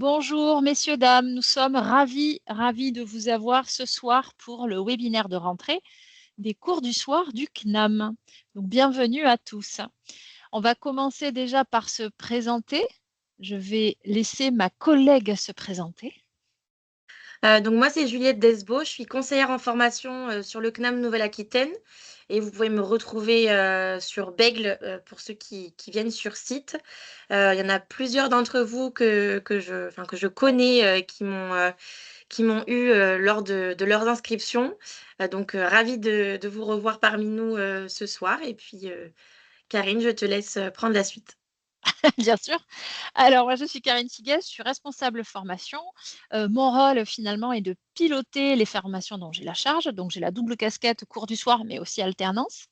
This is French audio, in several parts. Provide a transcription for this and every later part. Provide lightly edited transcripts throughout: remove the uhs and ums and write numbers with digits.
Bonjour messieurs, dames, nous sommes ravis de vous avoir ce soir pour le webinaire de rentrée des cours du soir du CNAM. Donc bienvenue à tous. On va commencer déjà par se présenter. Je vais laisser ma collègue se présenter. Donc moi, c'est Juliette Desbo, je suis conseillère en formation sur le CNAM Nouvelle-Aquitaine et vous pouvez me retrouver sur Bègle pour ceux qui viennent sur site. Il y en a plusieurs d'entre vous que je connais qui m'ont eu lors de leurs inscriptions. Donc ravie de vous revoir parmi nous ce soir. Et puis Karine, je te laisse prendre la suite. Bien sûr. Alors, moi, je suis Karine Siguet, je suis responsable formation. Mon rôle, finalement, est de piloter les formations dont j'ai la charge. Donc, j'ai la double casquette cours du soir, mais aussi alternance.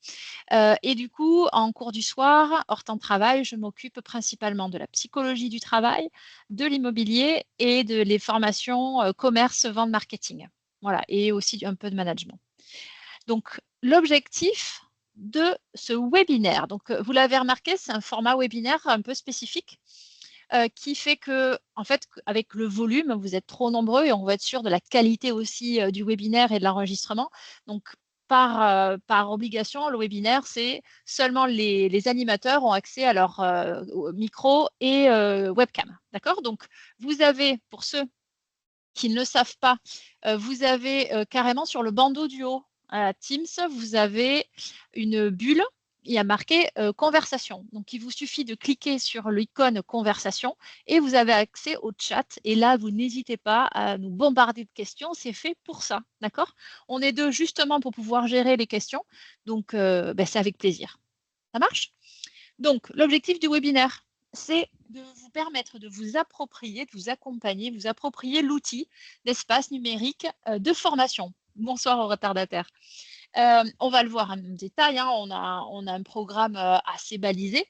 Et du coup, en cours du soir, hors temps de travail, je m'occupe principalement de la psychologie du travail, de l'immobilier et de les formations commerce, vente, marketing. Voilà, et aussi un peu de management. Donc, l'objectif de ce webinaire, donc vous l'avez remarqué, c'est un format webinaire un peu spécifique qui fait que, en fait, avec le volume, vous êtes trop nombreux et on va être sûr de la qualité aussi du webinaire et de l'enregistrement. Donc, par obligation, le webinaire, c'est seulement les animateurs ont accès à leur micro et webcam. D'accord? Donc, vous avez, pour ceux qui ne le savent pas, vous avez carrément sur le bandeau du haut à Teams, vous avez une bulle. Il y a marqué conversation. Donc, il vous suffit de cliquer sur l'icône conversation et vous avez accès au chat. Et là, vous n'hésitez pas à nous bombarder de questions. C'est fait pour ça. D'accord? On est deux justement pour pouvoir gérer les questions. Donc, c'est avec plaisir. Ça marche? Donc, l'objectif du webinaire, c'est de vous permettre de vous approprier, de vous accompagner, vous approprier l'outil d'espace numérique de formation. Bonsoir aux retardataires. On va le voir en détail, hein, on a un programme assez balisé.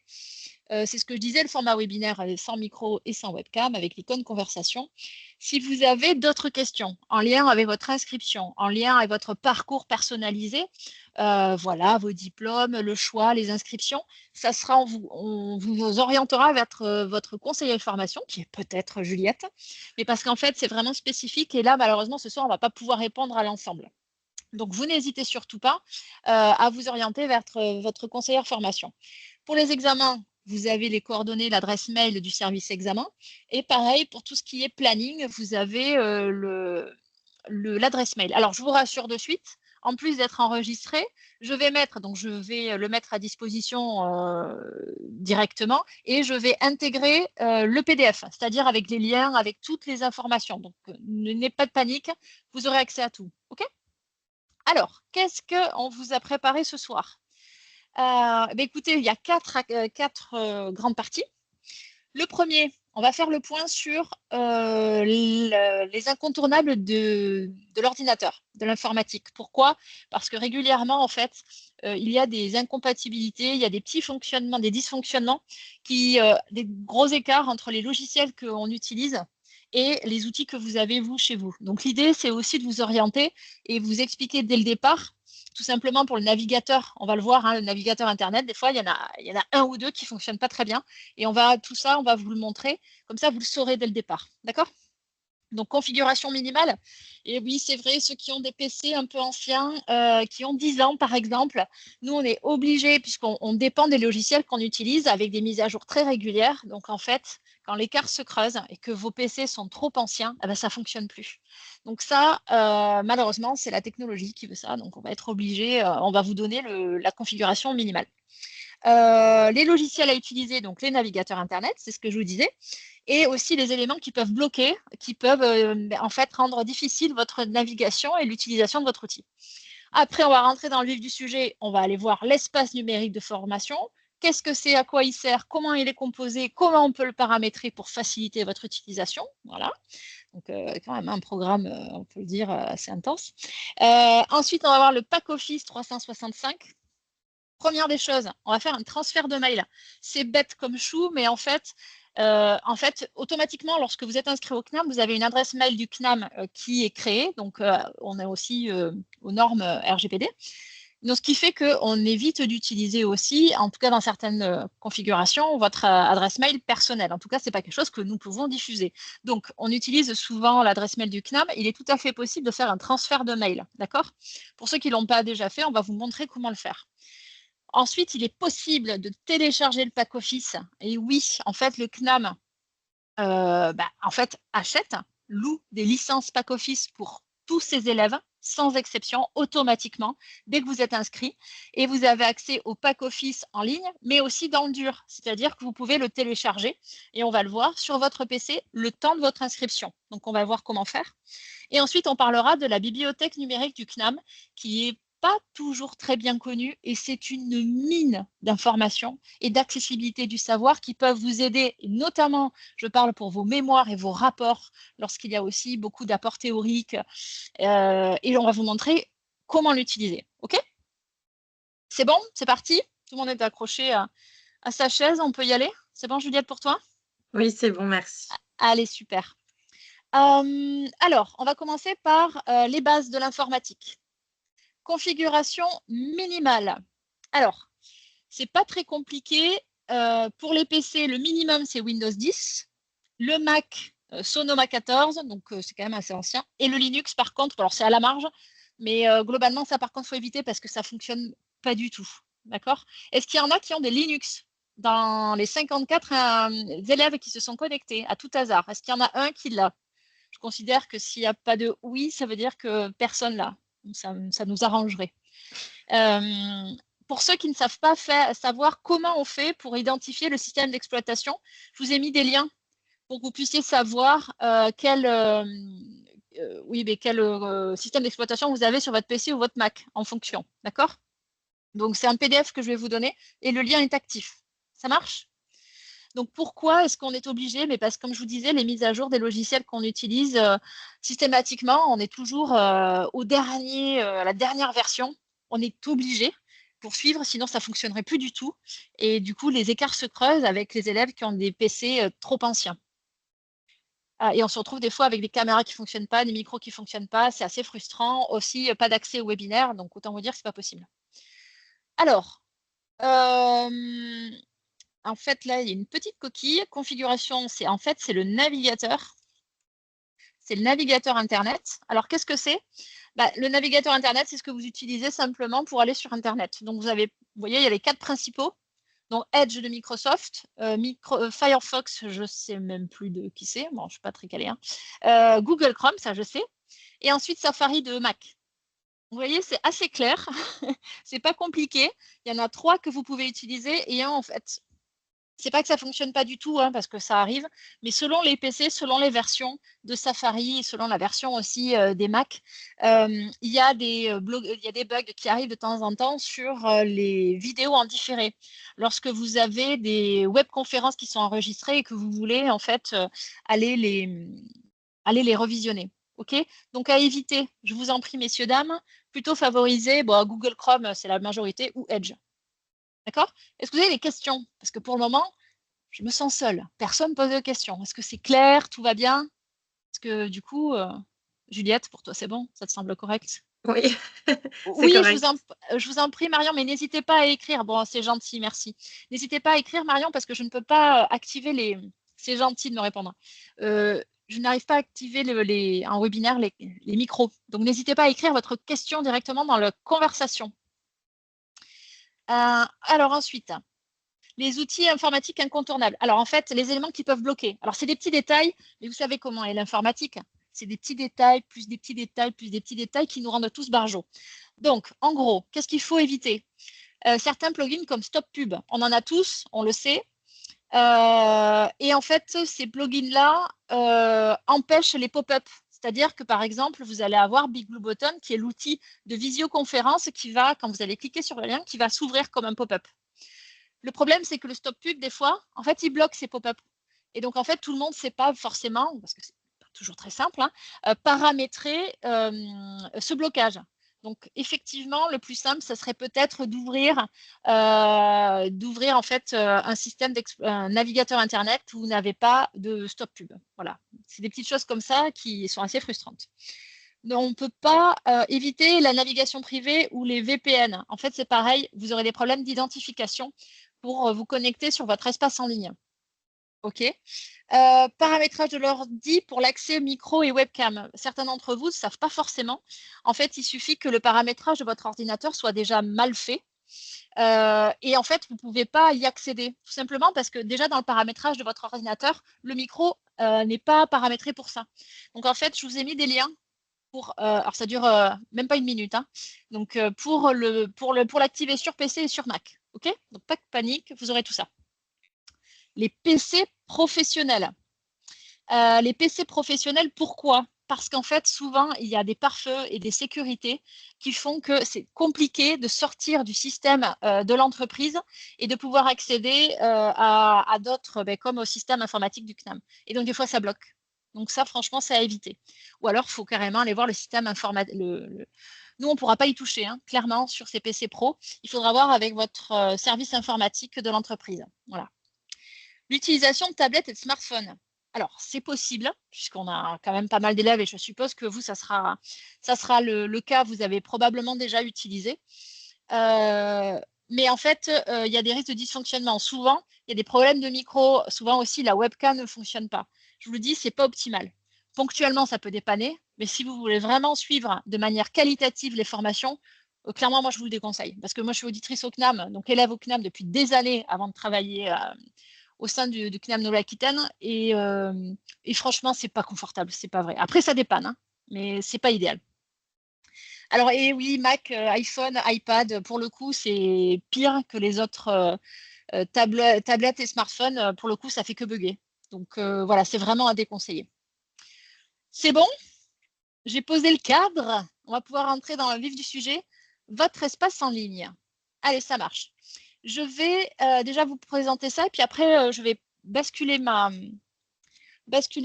C'est ce que je disais, le format webinaire sans micro et sans webcam avec l'icône conversation. Si vous avez d'autres questions en lien avec votre inscription, en lien avec votre parcours personnalisé, voilà, vos diplômes, le choix, les inscriptions, ça sera, on vous orientera vers votre conseiller de formation, qui est peut-être Juliette, mais parce qu'en fait, c'est vraiment spécifique et là, malheureusement, ce soir, on ne va pas pouvoir répondre à l'ensemble. Donc, vous n'hésitez surtout pas à vous orienter vers votre conseillère formation. Pour les examens, vous avez les coordonnées, l'adresse mail du service examen. Et pareil, pour tout ce qui est planning, vous avez l'adresse mail. Alors, je vous rassure de suite, en plus d'être enregistré, je vais le mettre à disposition directement et je vais intégrer le PDF, c'est-à-dire avec les liens, avec toutes les informations. Donc, n'ayez pas de panique, vous aurez accès à tout. OK ? Alors, qu'est-ce qu'on vous a préparé ce soir? Écoutez, il y a quatre grandes parties. Le premier, on va faire le point sur les incontournables de l'ordinateur, de l'informatique. Pourquoi? Parce que régulièrement, en fait, il y a des incompatibilités, il y a des petits fonctionnements, des dysfonctionnements, des gros écarts entre les logiciels qu'on utilise et les outils que vous avez, vous, chez vous. Donc, l'idée, c'est aussi de vous orienter et vous expliquer dès le départ, tout simplement pour le navigateur. On va le voir, hein, le navigateur Internet, des fois, il y en a un ou deux qui ne fonctionnent pas très bien. Et tout ça, on va vous le montrer. Comme ça, vous le saurez dès le départ. D'accord? Donc, configuration minimale. Et oui, c'est vrai, ceux qui ont des PC un peu anciens, qui ont 10 ans, par exemple, nous, on est obligés, puisqu'on dépend des logiciels qu'on utilise avec des mises à jour très régulières. Donc, en fait, quand l'écart se creuse et que vos PC sont trop anciens, eh ben, ça ne fonctionne plus. Donc ça, malheureusement, c'est la technologie qui veut ça. Donc, on va être obligé, on va vous donner la configuration minimale. Les logiciels à utiliser, donc les navigateurs Internet, c'est ce que je vous disais, et aussi les éléments qui peuvent bloquer, qui peuvent en fait rendre difficile votre navigation et l'utilisation de votre outil. Après, on va rentrer dans le vif du sujet, on va aller voir l'espace numérique de formation. Qu'est-ce que c'est, à quoi il sert, comment il est composé, comment on peut le paramétrer pour faciliter votre utilisation. Voilà. Donc, quand même un programme, on peut le dire, assez intense. Ensuite, on va voir le pack Office 365. Première des choses, on va faire un transfert de mail. C'est bête comme chou, mais en fait, automatiquement, lorsque vous êtes inscrit au CNAM, vous avez une adresse mail du CNAM qui est créée. Donc, on est aussi aux normes RGPD. Donc, ce qui fait qu'on évite d'utiliser aussi, en tout cas dans certaines configurations, votre adresse mail personnelle. En tout cas, ce n'est pas quelque chose que nous pouvons diffuser. Donc, on utilise souvent l'adresse mail du CNAM. Il est tout à fait possible de faire un transfert de mail. D'accord? Pour ceux qui ne l'ont pas déjà fait, on va vous montrer comment le faire. Ensuite, il est possible de télécharger le pack Office. Et oui, en fait, le CNAM achète, loue des licences pack Office pour tous ses élèves, sans exception, automatiquement, dès que vous êtes inscrit. Et vous avez accès au pack Office en ligne, mais aussi dans le dur. C'est-à-dire que vous pouvez le télécharger, et on va le voir sur votre PC le temps de votre inscription. Donc, on va voir comment faire. Et ensuite, on parlera de la bibliothèque numérique du CNAM, qui est pas toujours très bien connue, et c'est une mine d'informations et d'accessibilité du savoir qui peuvent vous aider, et notamment, je parle pour vos mémoires et vos rapports, lorsqu'il y a aussi beaucoup d'apports théoriques, et on va vous montrer comment l'utiliser. OK? C'est bon? C'est parti? Tout le monde est accroché à sa chaise, on peut y aller? C'est bon, Juliette, pour toi? Oui, c'est bon, merci. Allez, super. Alors, on va commencer par les bases de l'informatique. Configuration minimale. Alors, c'est pas très compliqué. Pour les PC, le minimum, c'est Windows 10. Le Mac, Sonoma 14, donc c'est quand même assez ancien. Et le Linux, par contre, alors c'est à la marge, mais globalement, ça, par contre, il faut éviter parce que ça ne fonctionne pas du tout. D'accord? Est-ce qu'il y en a qui ont des Linux dans les 54 élèves qui se sont connectés à tout hasard? Est-ce qu'il y en a un qui l'a? Je considère que s'il n'y a pas de oui, ça veut dire que personne l'a. Ça nous arrangerait. Pour ceux qui ne savent pas savoir comment on fait pour identifier le système d'exploitation, je vous ai mis des liens pour que vous puissiez savoir quel système d'exploitation vous avez sur votre PC ou votre Mac en fonction. D'accord? Donc, c'est un PDF que je vais vous donner et le lien est actif. Ça marche? Donc, pourquoi est-ce qu'on est obligé? Mais parce que, comme je vous disais, les mises à jour des logiciels qu'on utilise systématiquement, on est toujours à la dernière version. On est obligé pour suivre, sinon ça ne fonctionnerait plus du tout. Et du coup, les écarts se creusent avec les élèves qui ont des PC trop anciens. Et on se retrouve des fois avec des caméras qui ne fonctionnent pas, des micros qui ne fonctionnent pas. C'est assez frustrant. Aussi, pas d'accès au webinaire. Donc, autant vous dire que ce n'est pas possible. Alors, en fait, là, il y a une petite coquille. Configuration, c'est le navigateur. C'est le navigateur Internet. Alors, qu'est-ce que c'est? Le navigateur Internet, c'est ce que vous utilisez simplement pour aller sur Internet. Donc, vous voyez, il y a les 4 principaux. Donc, Edge de Microsoft, Firefox, je ne sais même plus de qui c'est. Bon, je ne suis pas très calée. Hein. Google Chrome, ça, je sais. Et ensuite, Safari de Mac. Vous voyez, c'est assez clair. C'est pas compliqué. Il y en a 3 que vous pouvez utiliser. Et en fait, c'est pas que ça fonctionne pas du tout, hein, parce que ça arrive, mais selon les PC, selon les versions de Safari, et selon la version aussi des Mac, il y a des bugs qui arrivent de temps en temps sur les vidéos en différé. Lorsque vous avez des webconférences qui sont enregistrées et que vous voulez en fait aller les revisionner. OK? Donc à éviter, je vous en prie, messieurs, dames, plutôt favoriser Google Chrome, c'est la majorité, ou Edge. D'accord? Est-ce que vous avez des questions? Parce que pour le moment, je me sens seule. Personne ne pose de questions. Est-ce que c'est clair? Tout va bien? Est-ce que du coup, Juliette, pour toi, c'est bon? Ça te semble correct? Oui, c'est Oui, correct. je vous en prie, Marion, mais n'hésitez pas à écrire. Bon, c'est gentil, merci. N'hésitez pas à écrire, Marion, parce que je ne peux pas activer les… C'est gentil de me répondre. Je n'arrive pas à activer en webinaire les micros. Donc, n'hésitez pas à écrire votre question directement dans la conversation. Alors ensuite, les outils informatiques incontournables. Alors, en fait, les éléments qui peuvent bloquer. Alors, c'est des petits détails, mais vous savez comment est l'informatique. C'est des petits détails, plus des petits détails, plus des petits détails qui nous rendent tous barjots. Donc, en gros, qu'est-ce qu'il faut éviter? Certains plugins comme Stop Pub, on en a tous, on le sait. Et en fait, ces plugins-là empêchent les pop-up. C'est-à-dire que, par exemple, vous allez avoir Big Blue Button, qui est l'outil de visioconférence qui va, quand vous allez cliquer sur le lien, qui va s'ouvrir comme un pop-up. Le problème, c'est que le stop pub, des fois, en fait, il bloque ces pop-up. Et donc, en fait, tout le monde ne sait pas forcément, parce que c'est pas toujours très simple, hein, paramétrer ce blocage. Donc, effectivement, le plus simple, ça serait peut-être d'ouvrir en fait un navigateur Internet où vous n'avez pas de stop pub. Voilà. C'est des petites choses comme ça qui sont assez frustrantes. on ne peut pas éviter la navigation privée ou les VPN. En fait, c'est pareil, vous aurez des problèmes d'identification pour vous connecter sur votre espace en ligne. OK. Paramétrage de l'ordi pour l'accès micro et webcam. Certains d'entre vous ne savent pas forcément. En fait, il suffit que le paramétrage de votre ordinateur soit déjà mal fait. Et en fait, vous ne pouvez pas y accéder, tout simplement parce que déjà dans le paramétrage de votre ordinateur, le micro n'est pas paramétré pour ça. Donc en fait, je vous ai mis des liens pour, alors ça dure même pas une minute, hein. Donc pour l'activer sur PC et sur Mac. OK? Donc pas de panique, vous aurez tout ça. Les PC professionnels. Les PC professionnels, pourquoi? Parce qu'en fait, souvent, il y a des pare-feux et des sécurités qui font que c'est compliqué de sortir du système de l'entreprise et de pouvoir accéder à d'autres, comme au système informatique du CNAM. Et donc, des fois, ça bloque. Donc ça, franchement, c'est à éviter. Ou alors, il faut carrément aller voir le système informatique. Nous, on ne pourra pas y toucher, hein, clairement, sur ces PC pro. Il faudra voir avec votre service informatique de l'entreprise. Voilà. L'utilisation de tablettes et de smartphones. Alors, c'est possible, puisqu'on a quand même pas mal d'élèves et je suppose que vous, ça sera le cas, vous avez probablement déjà utilisé. Mais en fait, il y a des risques de dysfonctionnement. Souvent, il y a des problèmes de micro. Souvent aussi, la webcam ne fonctionne pas. Je vous le dis, ce n'est pas optimal. Ponctuellement, ça peut dépanner, mais si vous voulez vraiment suivre de manière qualitative les formations, clairement, moi, je vous le déconseille. Parce que moi, je suis auditrice au CNAM, donc élève au CNAM depuis des années avant de travailler au sein du CNAM Nouvelle-Aquitaine. Et franchement, c'est pas confortable, c'est pas vrai. Après, ça dépanne, hein, mais c'est pas idéal. Alors, et oui, Mac, iPhone, iPad, pour le coup, c'est pire que les autres tablettes et smartphones. Pour le coup, ça fait que bugger. Donc voilà, c'est vraiment à déconseiller. C'est bon? J'ai posé le cadre. On va pouvoir entrer dans le vif du sujet. Votre espace en ligne. Allez, ça marche. Je vais déjà vous présenter ça et puis après, je vais basculer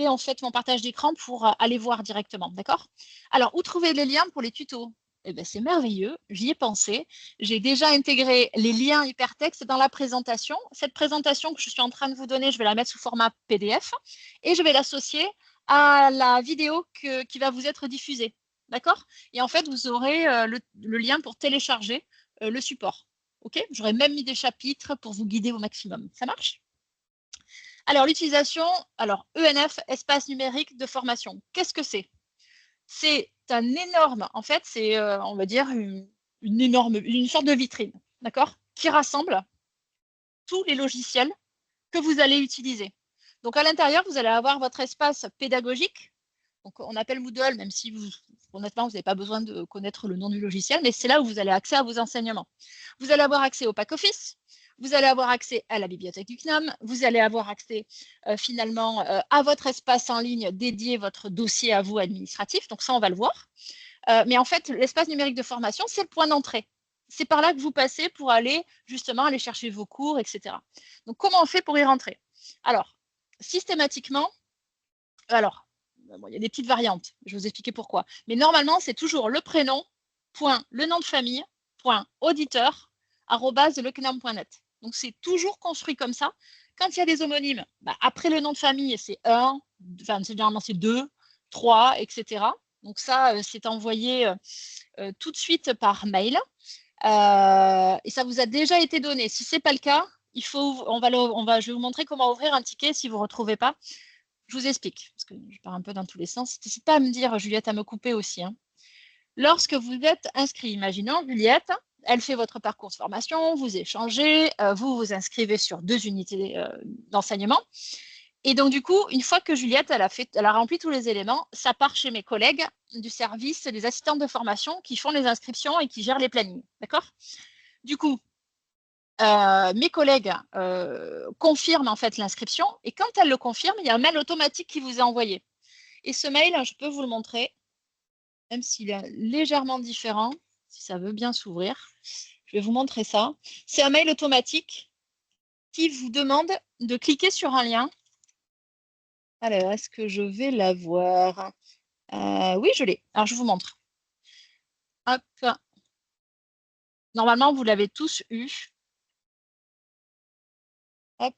en fait mon partage d'écran pour aller voir directement, d'accord? Alors, où trouver les liens pour les tutos? Eh bien, c'est merveilleux, j'y ai pensé. J'ai déjà intégré les liens hypertextes dans la présentation. Cette présentation que je suis en train de vous donner, je vais la mettre sous format PDF et je vais l'associer à la vidéo qui va vous être diffusée, d'accord? Et en fait, vous aurez le lien pour télécharger le support. OK? J'aurais même mis des chapitres pour vous guider au maximum. Ça marche? Alors, l'utilisation, alors ENF, espace numérique de formation, qu'est-ce que c'est? C'est un énorme, en fait, c'est, on va dire, une sorte de vitrine, d'accord? Qui rassemble tous les logiciels que vous allez utiliser. Donc, à l'intérieur, vous allez avoir votre espace pédagogique. Donc, on appelle Moodle, même si honnêtement, vous n'avez pas besoin de connaître le nom du logiciel, mais c'est là où vous allez accès à vos enseignements. Vous allez avoir accès au pack office, vous allez avoir accès à la bibliothèque du CNAM, vous allez avoir accès finalement à votre espace en ligne dédié, votre dossier à vous administratif. Donc ça, on va le voir. Mais en fait, l'espace numérique de formation, c'est le point d'entrée. C'est par là que vous passez pour aller justement aller chercher vos cours, etc. Donc comment on fait pour y rentrer? Alors, systématiquement, alors, bon, il y a des petites variantes, je vais vous expliquer pourquoi. Mais normalement, c'est toujours le prénom, point, le nom de famille, point, auditeur, @lecnam.net. Donc, c'est toujours construit comme ça. Quand il y a des homonymes, après le nom de famille, c'est 1, enfin, généralement, c'est 2, 3, etc. Donc, ça, c'est envoyé tout de suite par mail. Et ça vous a déjà été donné. Si ce n'est pas le cas, je vais vous montrer comment ouvrir un ticket si vous ne retrouvez pas. Je vous explique, parce que je pars un peu dans tous les sens. N'hésitez pas à me dire, Juliette, à me couper aussi, hein. Lorsque vous êtes inscrit, imaginons Juliette, elle fait votre parcours de formation, vous échangez, vous vous inscrivez sur 2 unités d'enseignement. Et donc, du coup, une fois que Juliette, elle a rempli tous les éléments, ça part chez mes collègues du service des assistantes de formation qui font les inscriptions et qui gèrent les plannings. D'accord? Du coup, mes collègues confirment en fait l'inscription et quand elles le confirment, il y a un mail automatique qui vous est envoyé. Et ce mail, je peux vous le montrer, même s'il est légèrement différent, si ça veut bien s'ouvrir. Je vais vous montrer ça. C'est un mail automatique qui vous demande de cliquer sur un lien. Alors, est-ce que je vais l'avoir? Oui, je l'ai. Alors, je vous montre. Hop. Normalement, vous l'avez tous eu. Hop.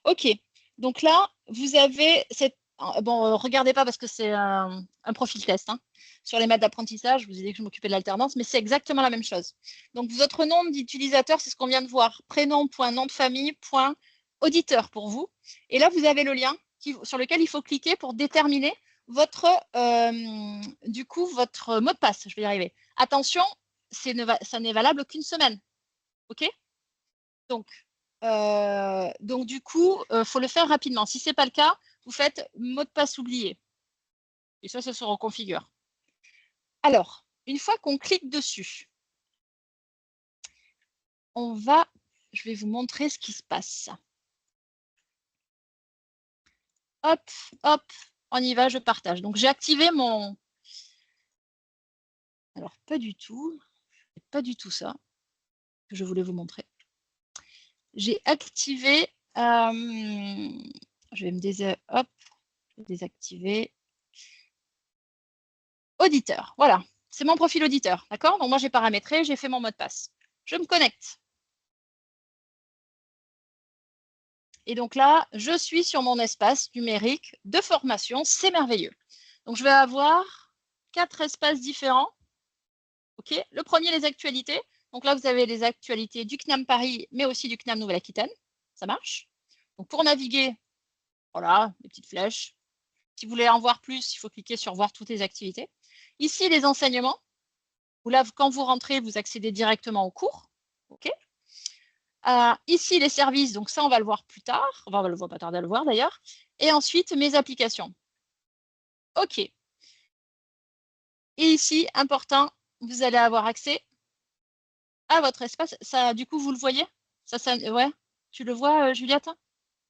OK. Donc là, vous avez bon, regardez pas parce que c'est un profil test. Hein. Sur les maths d'apprentissage, je vous ai dit que je m'occupais de l'alternance, mais c'est exactement la même chose. Donc, votre nom d'utilisateur, c'est ce qu'on vient de voir. Prénom, point, nom de famille, point, auditeur pour vous. Et là, vous avez le lien sur lequel il faut cliquer pour déterminer votre, du coup, votre mot de passe. Je vais y arriver. Attention, ça n'est valable qu'une semaine. OK? Donc, du coup, faut le faire rapidement. Si ce n'est pas le cas, vous faites mot de passe oublié. Et ça se reconfigure. Alors, une fois qu'on clique dessus, je vais vous montrer ce qui se passe. Hop, hop, on y va, je partage. Donc, j'ai activé mon... Alors, pas du tout ça que je voulais vous montrer. J'ai activé... je vais me désactiver. Auditeur, voilà. C'est mon profil auditeur, d'accord? Donc, moi, j'ai paramétré, j'ai fait mon mot de passe. Je me connecte. Et donc là, je suis sur mon espace numérique de formation. C'est merveilleux. Donc, je vais avoir 4 espaces différents. OK. Le premier, les actualités. Donc là, vous avez les actualités du CNAM Paris, mais aussi du CNAM Nouvelle-Aquitaine. Ça marche. Donc, pour naviguer, voilà, les petites flèches. Si vous voulez en voir plus, il faut cliquer sur « Voir toutes les activités ». Ici, les enseignements. Là, quand vous rentrez, vous accédez directement au cours. OK. Ici, les services, donc ça, on va le voir plus tard. On va pas tarder à le voir d'ailleurs. Et ensuite, mes applications. OK. Et ici, important, vous allez avoir accès à votre espace. Ça, du coup, vous le voyez? Ouais. Tu le vois, Juliette?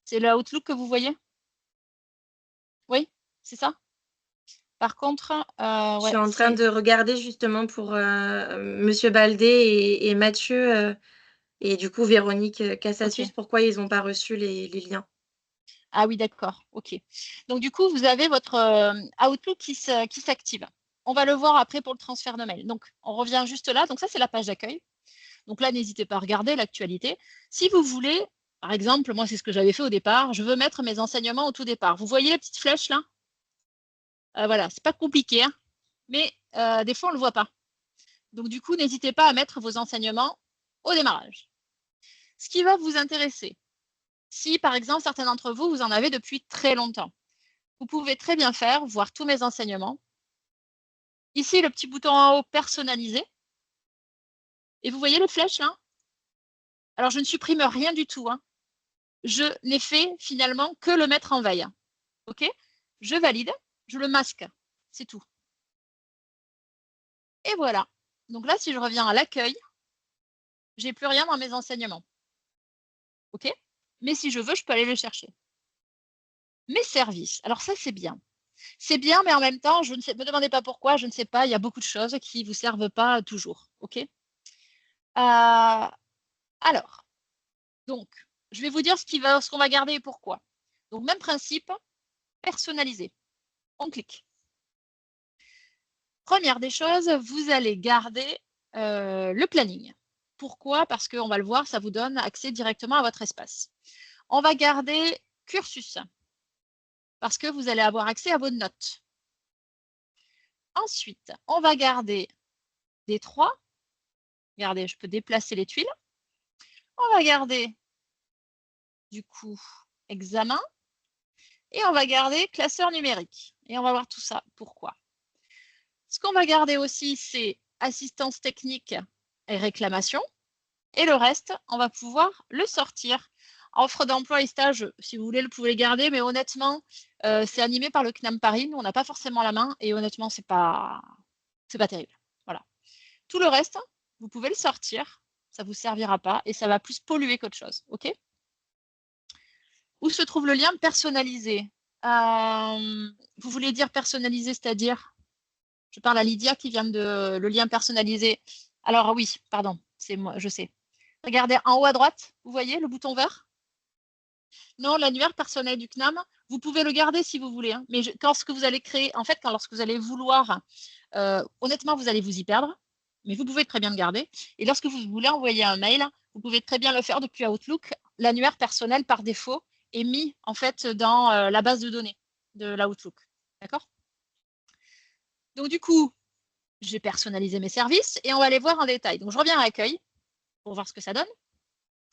C'est le Outlook que vous voyez? Oui, c'est ça? Par contre, Je suis en train de regarder justement pour Monsieur Baldé et Mathieu et du coup Véronique Cassasius, okay. Pourquoi ils n'ont pas reçu les liens? Ah oui, d'accord, OK. Donc du coup, vous avez votre Outlook qui s'active. On va le voir après pour le transfert de mail. Donc, on revient juste là. Donc ça, c'est la page d'accueil. Donc là, n'hésitez pas à regarder l'actualité. Si vous voulez, par exemple, moi, c'est ce que j'avais fait au départ, je veux mettre mes enseignements au tout départ. Vous voyez les petites flèches là? Voilà, c'est pas compliqué, hein, mais des fois, on ne le voit pas. Donc du coup, n'hésitez pas à mettre vos enseignements au démarrage. Ce qui va vous intéresser, si par exemple, certains d'entre vous, vous en avez depuis très longtemps, vous pouvez très bien faire, voir tous mes enseignements. Ici, le petit bouton en haut, personnaliser. Et vous voyez les flèches là? Alors, je ne supprime rien du tout. Hein. Je n'ai fait finalement que le mettre en veille. OK? Je valide, je le masque. C'est tout. Et voilà. Donc là, si je reviens à l'accueil, je n'ai plus rien dans mes enseignements. OK? Mais si je veux, je peux aller le chercher. Mes services. Alors ça, c'est bien. C'est bien, mais en même temps, je ne sais, me demandez pas pourquoi, je ne sais pas, il y a beaucoup de choses qui ne vous servent pas toujours. OK? Alors, donc, je vais vous dire ce qu'on va garder et pourquoi. Donc, même principe, personnaliser. On clique. Première des choses, vous allez garder le planning. Pourquoi? Parce qu'on va le voir, ça vous donne accès directement à votre espace. On va garder cursus, parce que vous allez avoir accès à vos notes. Ensuite, on va garder D3. Regardez, je peux déplacer les tuiles. On va garder, du coup, examen. Et on va garder classeur numérique. Et on va voir tout ça. Pourquoi? Ce qu'on va garder aussi, c'est assistance technique et réclamation. Et le reste, on va pouvoir le sortir. Offre d'emploi et stage, si vous voulez, vous pouvez les garder, mais honnêtement, c'est animé par le CNAM Paris. Nous, on n'a pas forcément la main et honnêtement, c'est pas terrible. Voilà. Tout le reste, vous pouvez le sortir. Ça ne vous servira pas et ça va plus polluer qu'autre chose. OK? Où se trouve le lien personnalisé? Vous voulez dire personnalisé, c'est-à-dire? Je parle à Lydia qui vient de le lien personnalisé. Alors oui, pardon, c'est moi, je sais. Regardez en haut à droite, vous voyez le bouton vert? Non, l'annuaire personnel du CNAM, vous pouvez le garder si vous voulez. Hein, mais lorsque vous allez créer, en fait, lorsque vous allez vouloir, honnêtement, vous allez vous y perdre, mais vous pouvez très bien le garder. Et lorsque vous voulez envoyer un mail, vous pouvez très bien le faire depuis Outlook. L'annuaire personnel, par défaut, est mis en fait dans la base de données. de l'Outlook. D'accord? Donc, du coup, j'ai personnalisé mes services et on va les voir en détail. Donc, je reviens à Accueil pour voir ce que ça donne.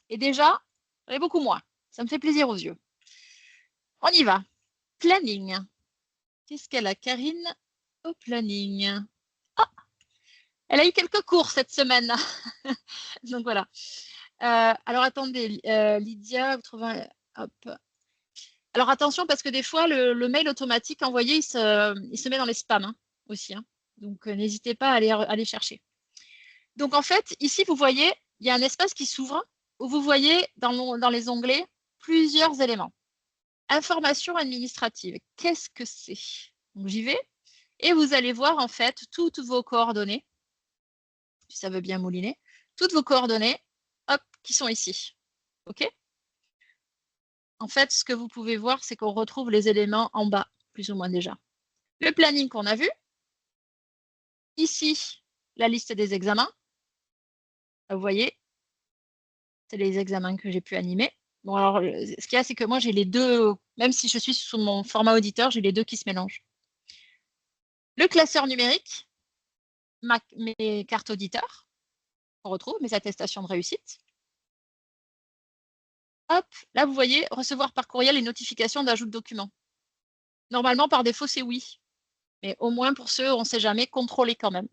Et déjà, j'en ai beaucoup moins. Ça me fait plaisir aux yeux. On y va. Planning. Qu'est-ce qu'elle a, Karine, au planning? Ah, elle a eu quelques cours cette semaine. Donc, voilà. Alors, attendez, Lydia, vous trouvez... Hop. Alors, attention, parce que des fois, le mail automatique envoyé, il se met dans les spams hein, aussi. Hein. Donc, n'hésitez pas à aller chercher. Donc, en fait, ici, vous voyez, il y a un espace qui s'ouvre où vous voyez dans les onglets plusieurs éléments. Information administrative, qu'est-ce que c'est? Donc, j'y vais et vous allez voir, en fait, toutes vos coordonnées, si ça veut bien mouliner, toutes vos coordonnées, hop, qui sont ici. OK? En fait, ce que vous pouvez voir, c'est qu'on retrouve les éléments en bas, plus ou moins déjà. Le planning qu'on a vu. Ici, la liste des examens. Vous voyez, c'est les examens que j'ai pu animer. Bon, alors, ce qu'il y a, c'est que moi, j'ai les deux, même si je suis sous mon format auditeur, j'ai les deux qui se mélangent. Le classeur numérique, mes cartes auditeurs, on retrouve mes attestations de réussite. Hop, là, vous voyez, recevoir par courriel les notifications d'ajout de documents. Normalement, par défaut, c'est oui. Mais au moins, pour ceux, on ne sait jamais, contrôler quand même.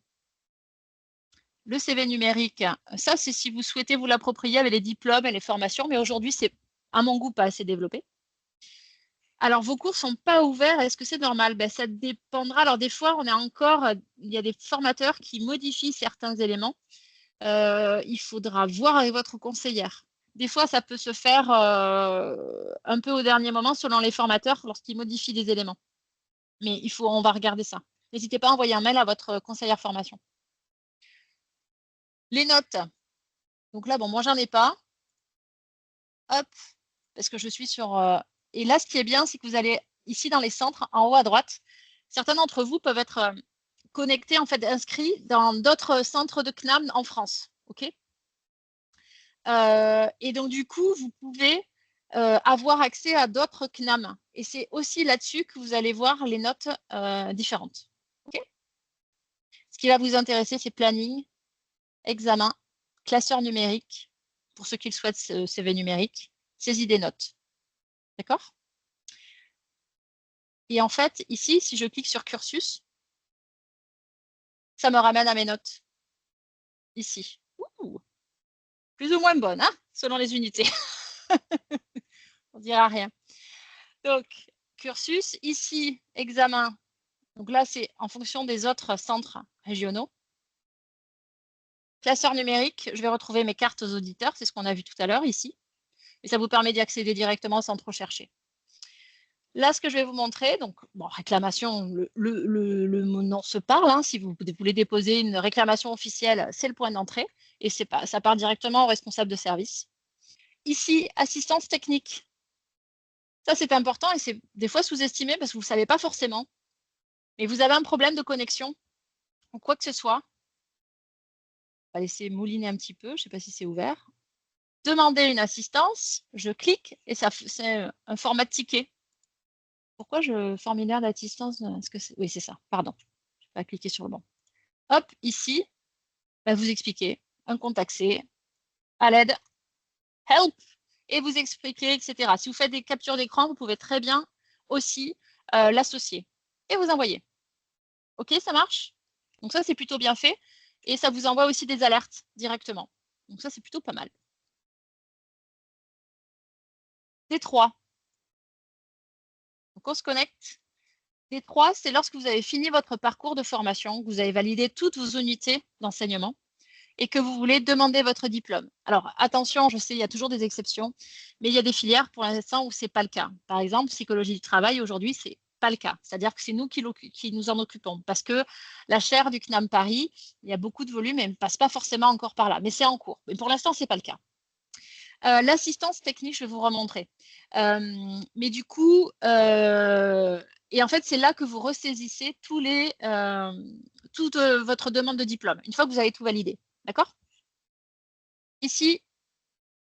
Le CV numérique, ça, c'est si vous souhaitez vous l'approprier avec les diplômes et les formations, mais aujourd'hui, c'est, à mon goût, pas assez développé. Alors, vos cours ne sont pas ouverts. Est-ce que c'est normal? Ben, ça dépendra. Alors, des fois, il y a des formateurs qui modifient certains éléments. Il faudra voir avec votre conseillère. Des fois, ça peut se faire un peu au dernier moment selon les formateurs lorsqu'ils modifient des éléments. Mais on va regarder ça. N'hésitez pas à envoyer un mail à votre conseillère formation. Les notes. Donc là, bon, moi, j'en ai pas. Hop, parce que je suis sur... Et là, ce qui est bien, c'est que vous allez ici dans les centres, en haut à droite, certains d'entre vous peuvent être connectés, en fait, inscrits dans d'autres centres de CNAM en France. OK? Et donc, du coup, vous pouvez avoir accès à d'autres CNAM. Et c'est aussi là-dessus que vous allez voir les notes différentes. OK? Ce qui va vous intéresser, c'est planning, examen, classeur numérique, pour ceux qui le souhaitent, CV numérique, saisie des notes. D'accord? Et en fait, ici, si je clique sur cursus, ça me ramène à mes notes. Ici. Ouh, plus ou moins bonne, hein, selon les unités. On dira rien. Donc, cursus, ici, examen. Donc là, c'est en fonction des autres centres régionaux. Classeur numérique, je vais retrouver mes cartes aux auditeurs, c'est ce qu'on a vu tout à l'heure ici. Et ça vous permet d'y accéder directement sans trop chercher. Là, ce que je vais vous montrer, donc, bon, réclamation, le nom se parle. Hein, si vous voulez déposer une réclamation officielle, c'est le point d'entrée. Et ça part directement au responsable de service. Ici, assistance technique. Ça, c'est important et c'est des fois sous-estimé parce que vous ne savez pas forcément. Mais vous avez un problème de connexion ou quoi que ce soit. On va laisser mouliner un petit peu. Je ne sais pas si c'est ouvert. Demander une assistance. Je clique et c'est un format de ticket. Pourquoi formulaire d'assistance? Oui, c'est ça. Pardon. Je vais pas cliquer sur le bon. Hop, ici, vous expliquez un compte accès, à l'aide, help, et vous expliquez, etc. Si vous faites des captures d'écran, vous pouvez très bien aussi l'associer et vous envoyer. OK, ça marche? Donc ça, c'est plutôt bien fait. Et ça vous envoie aussi des alertes directement. Donc ça, c'est plutôt pas mal. D3. Donc on se connecte. D3, c'est lorsque vous avez fini votre parcours de formation, que vous avez validé toutes vos unités d'enseignement et que vous voulez demander votre diplôme. Alors, attention, je sais, il y a toujours des exceptions, mais il y a des filières pour l'instant où ce n'est pas le cas. Par exemple, psychologie du travail, aujourd'hui, ce n'est pas le cas. C'est-à-dire que c'est nous qui nous en occupons parce que la chaire du CNAM Paris, il y a beaucoup de volume et elle ne passe pas forcément encore par là, mais c'est en cours. Mais pour l'instant, ce n'est pas le cas. L'assistance technique, je vais vous remontrer. Mais du coup, et en fait, c'est là que vous ressaisissez toute votre demande de diplôme, une fois que vous avez tout validé. D'accord? Ici,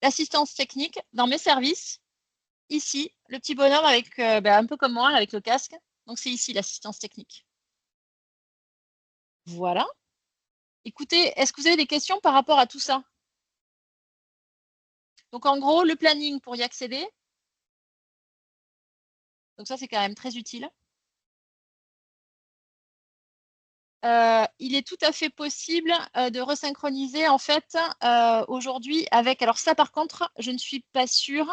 l'assistance technique, dans mes services, ici, le petit bonhomme avec, un peu comme moi, avec le casque. Donc, c'est ici l'assistance technique. Voilà. Écoutez, est-ce que vous avez des questions par rapport à tout ça? Donc, en gros, le planning pour y accéder. Donc, ça, c'est quand même très utile. Il est tout à fait possible de resynchroniser, en fait, aujourd'hui avec... Alors, ça, par contre, je ne suis pas sûre.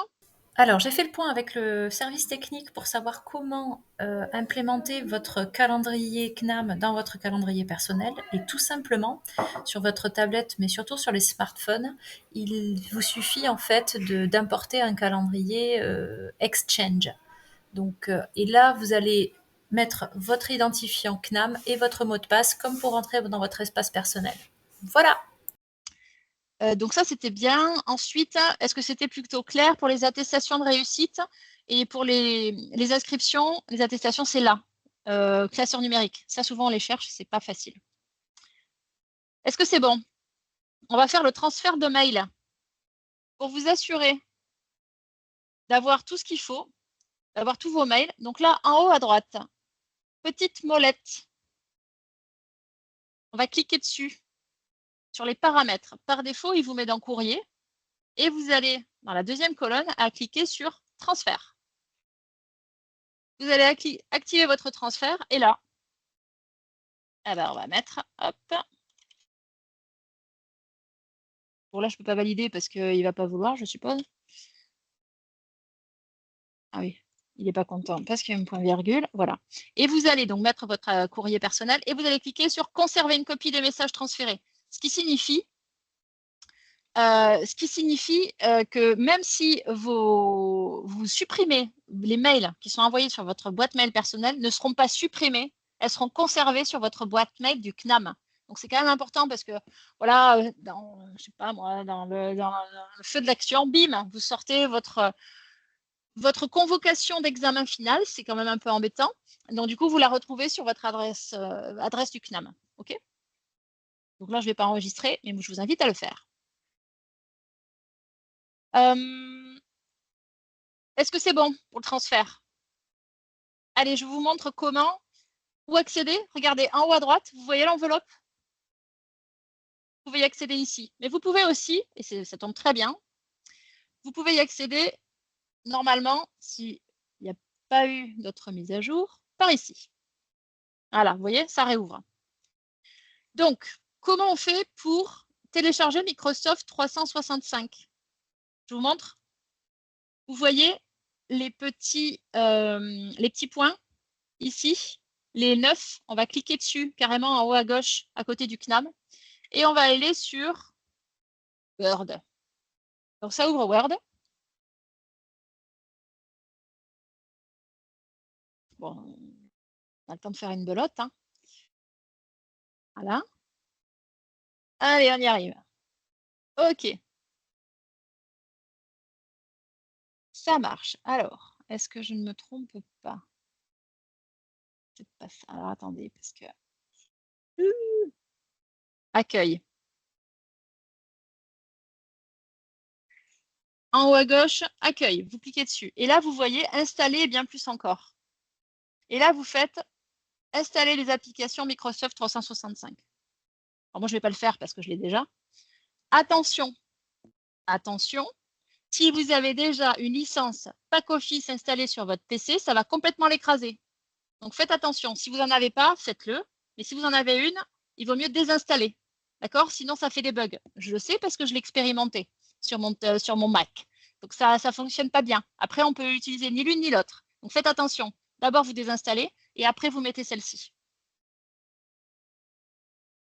Alors, j'ai fait le point avec le service technique pour savoir comment implémenter votre calendrier CNAM dans votre calendrier personnel. Et tout simplement, sur votre tablette, mais surtout sur les smartphones, il vous suffit en fait d'importer un calendrier Exchange. Donc, et là, vous allez mettre votre identifiant CNAM et votre mot de passe comme pour entrer dans votre espace personnel. Voilà. Donc ça, c'était bien. Ensuite, est-ce que c'était plutôt clair pour les attestations de réussite et pour les inscriptions? Les attestations, c'est là, classeur numérique. Ça, souvent, on les cherche, c'est pas facile. Est-ce que c'est bon? On va faire le transfert de mail pour vous assurer d'avoir tout ce qu'il faut, d'avoir tous vos mails. Donc là, en haut à droite, petite molette. On va cliquer dessus sur les paramètres. Par défaut, il vous met dans courrier et vous allez, dans la deuxième colonne, à cliquer sur transfert. Vous allez activer votre transfert et là, on va mettre, hop. Bon, là, je ne peux pas valider parce qu'il ne va pas vouloir, je suppose. Ah oui, il n'est pas content parce qu'il y a un point virgule. Voilà. Et vous allez donc mettre votre courrier personnel et vous allez cliquer sur conserver une copie des messages transférés. Ce qui signifie que même si vous supprimez les mails qui sont envoyés sur votre boîte mail personnelle, ne seront pas supprimés, elles seront conservées sur votre boîte mail du CNAM. Donc, c'est quand même important parce que, voilà, je sais pas moi, dans le feu de l'action, bim, vous sortez votre convocation d'examen final, c'est quand même un peu embêtant. Donc, du coup, vous la retrouvez sur votre adresse du CNAM. OK? Donc là, je ne vais pas enregistrer, mais je vous invite à le faire. Est-ce que c'est bon pour le transfert? Allez, je vous montre comment. Où accéder? Regardez, en haut à droite, vous voyez l'enveloppe? Vous pouvez y accéder ici. Mais vous pouvez aussi, et ça tombe très bien, vous pouvez y accéder normalement, s'il n'y a pas eu d'autres mises à jour, par ici. Voilà, vous voyez, ça réouvre. Donc, comment on fait pour télécharger Microsoft 365? Je vous montre. Vous voyez les petits points ici, les 9, on va cliquer dessus carrément en haut à gauche à côté du CNAM et on va aller sur Word. Donc ça ouvre Word. Bon, on a le temps de faire une belote. Hein. Voilà. Allez, on y arrive. OK. Ça marche. Alors, est-ce que je ne me trompe pas? C'est pas ça. Alors, attendez, parce que... Accueil. En haut à gauche, accueil. Vous cliquez dessus. Et là, vous voyez installer et bien plus encore. Et là, vous faites installer les applications Microsoft 365. Alors, moi, je ne vais pas le faire parce que je l'ai déjà. Attention, attention, si vous avez déjà une licence Pack Office installée sur votre PC, ça va complètement l'écraser. Donc, faites attention. Si vous n'en avez pas, faites-le. Mais si vous en avez une, il vaut mieux désinstaller. D'accord? Sinon, ça fait des bugs. Je le sais parce que je l'ai expérimenté sur mon Mac. Donc, ça ne fonctionne pas bien. Après, on peut utiliser ni l'une ni l'autre. Donc, faites attention. D'abord, vous désinstallez et après, vous mettez celle-ci.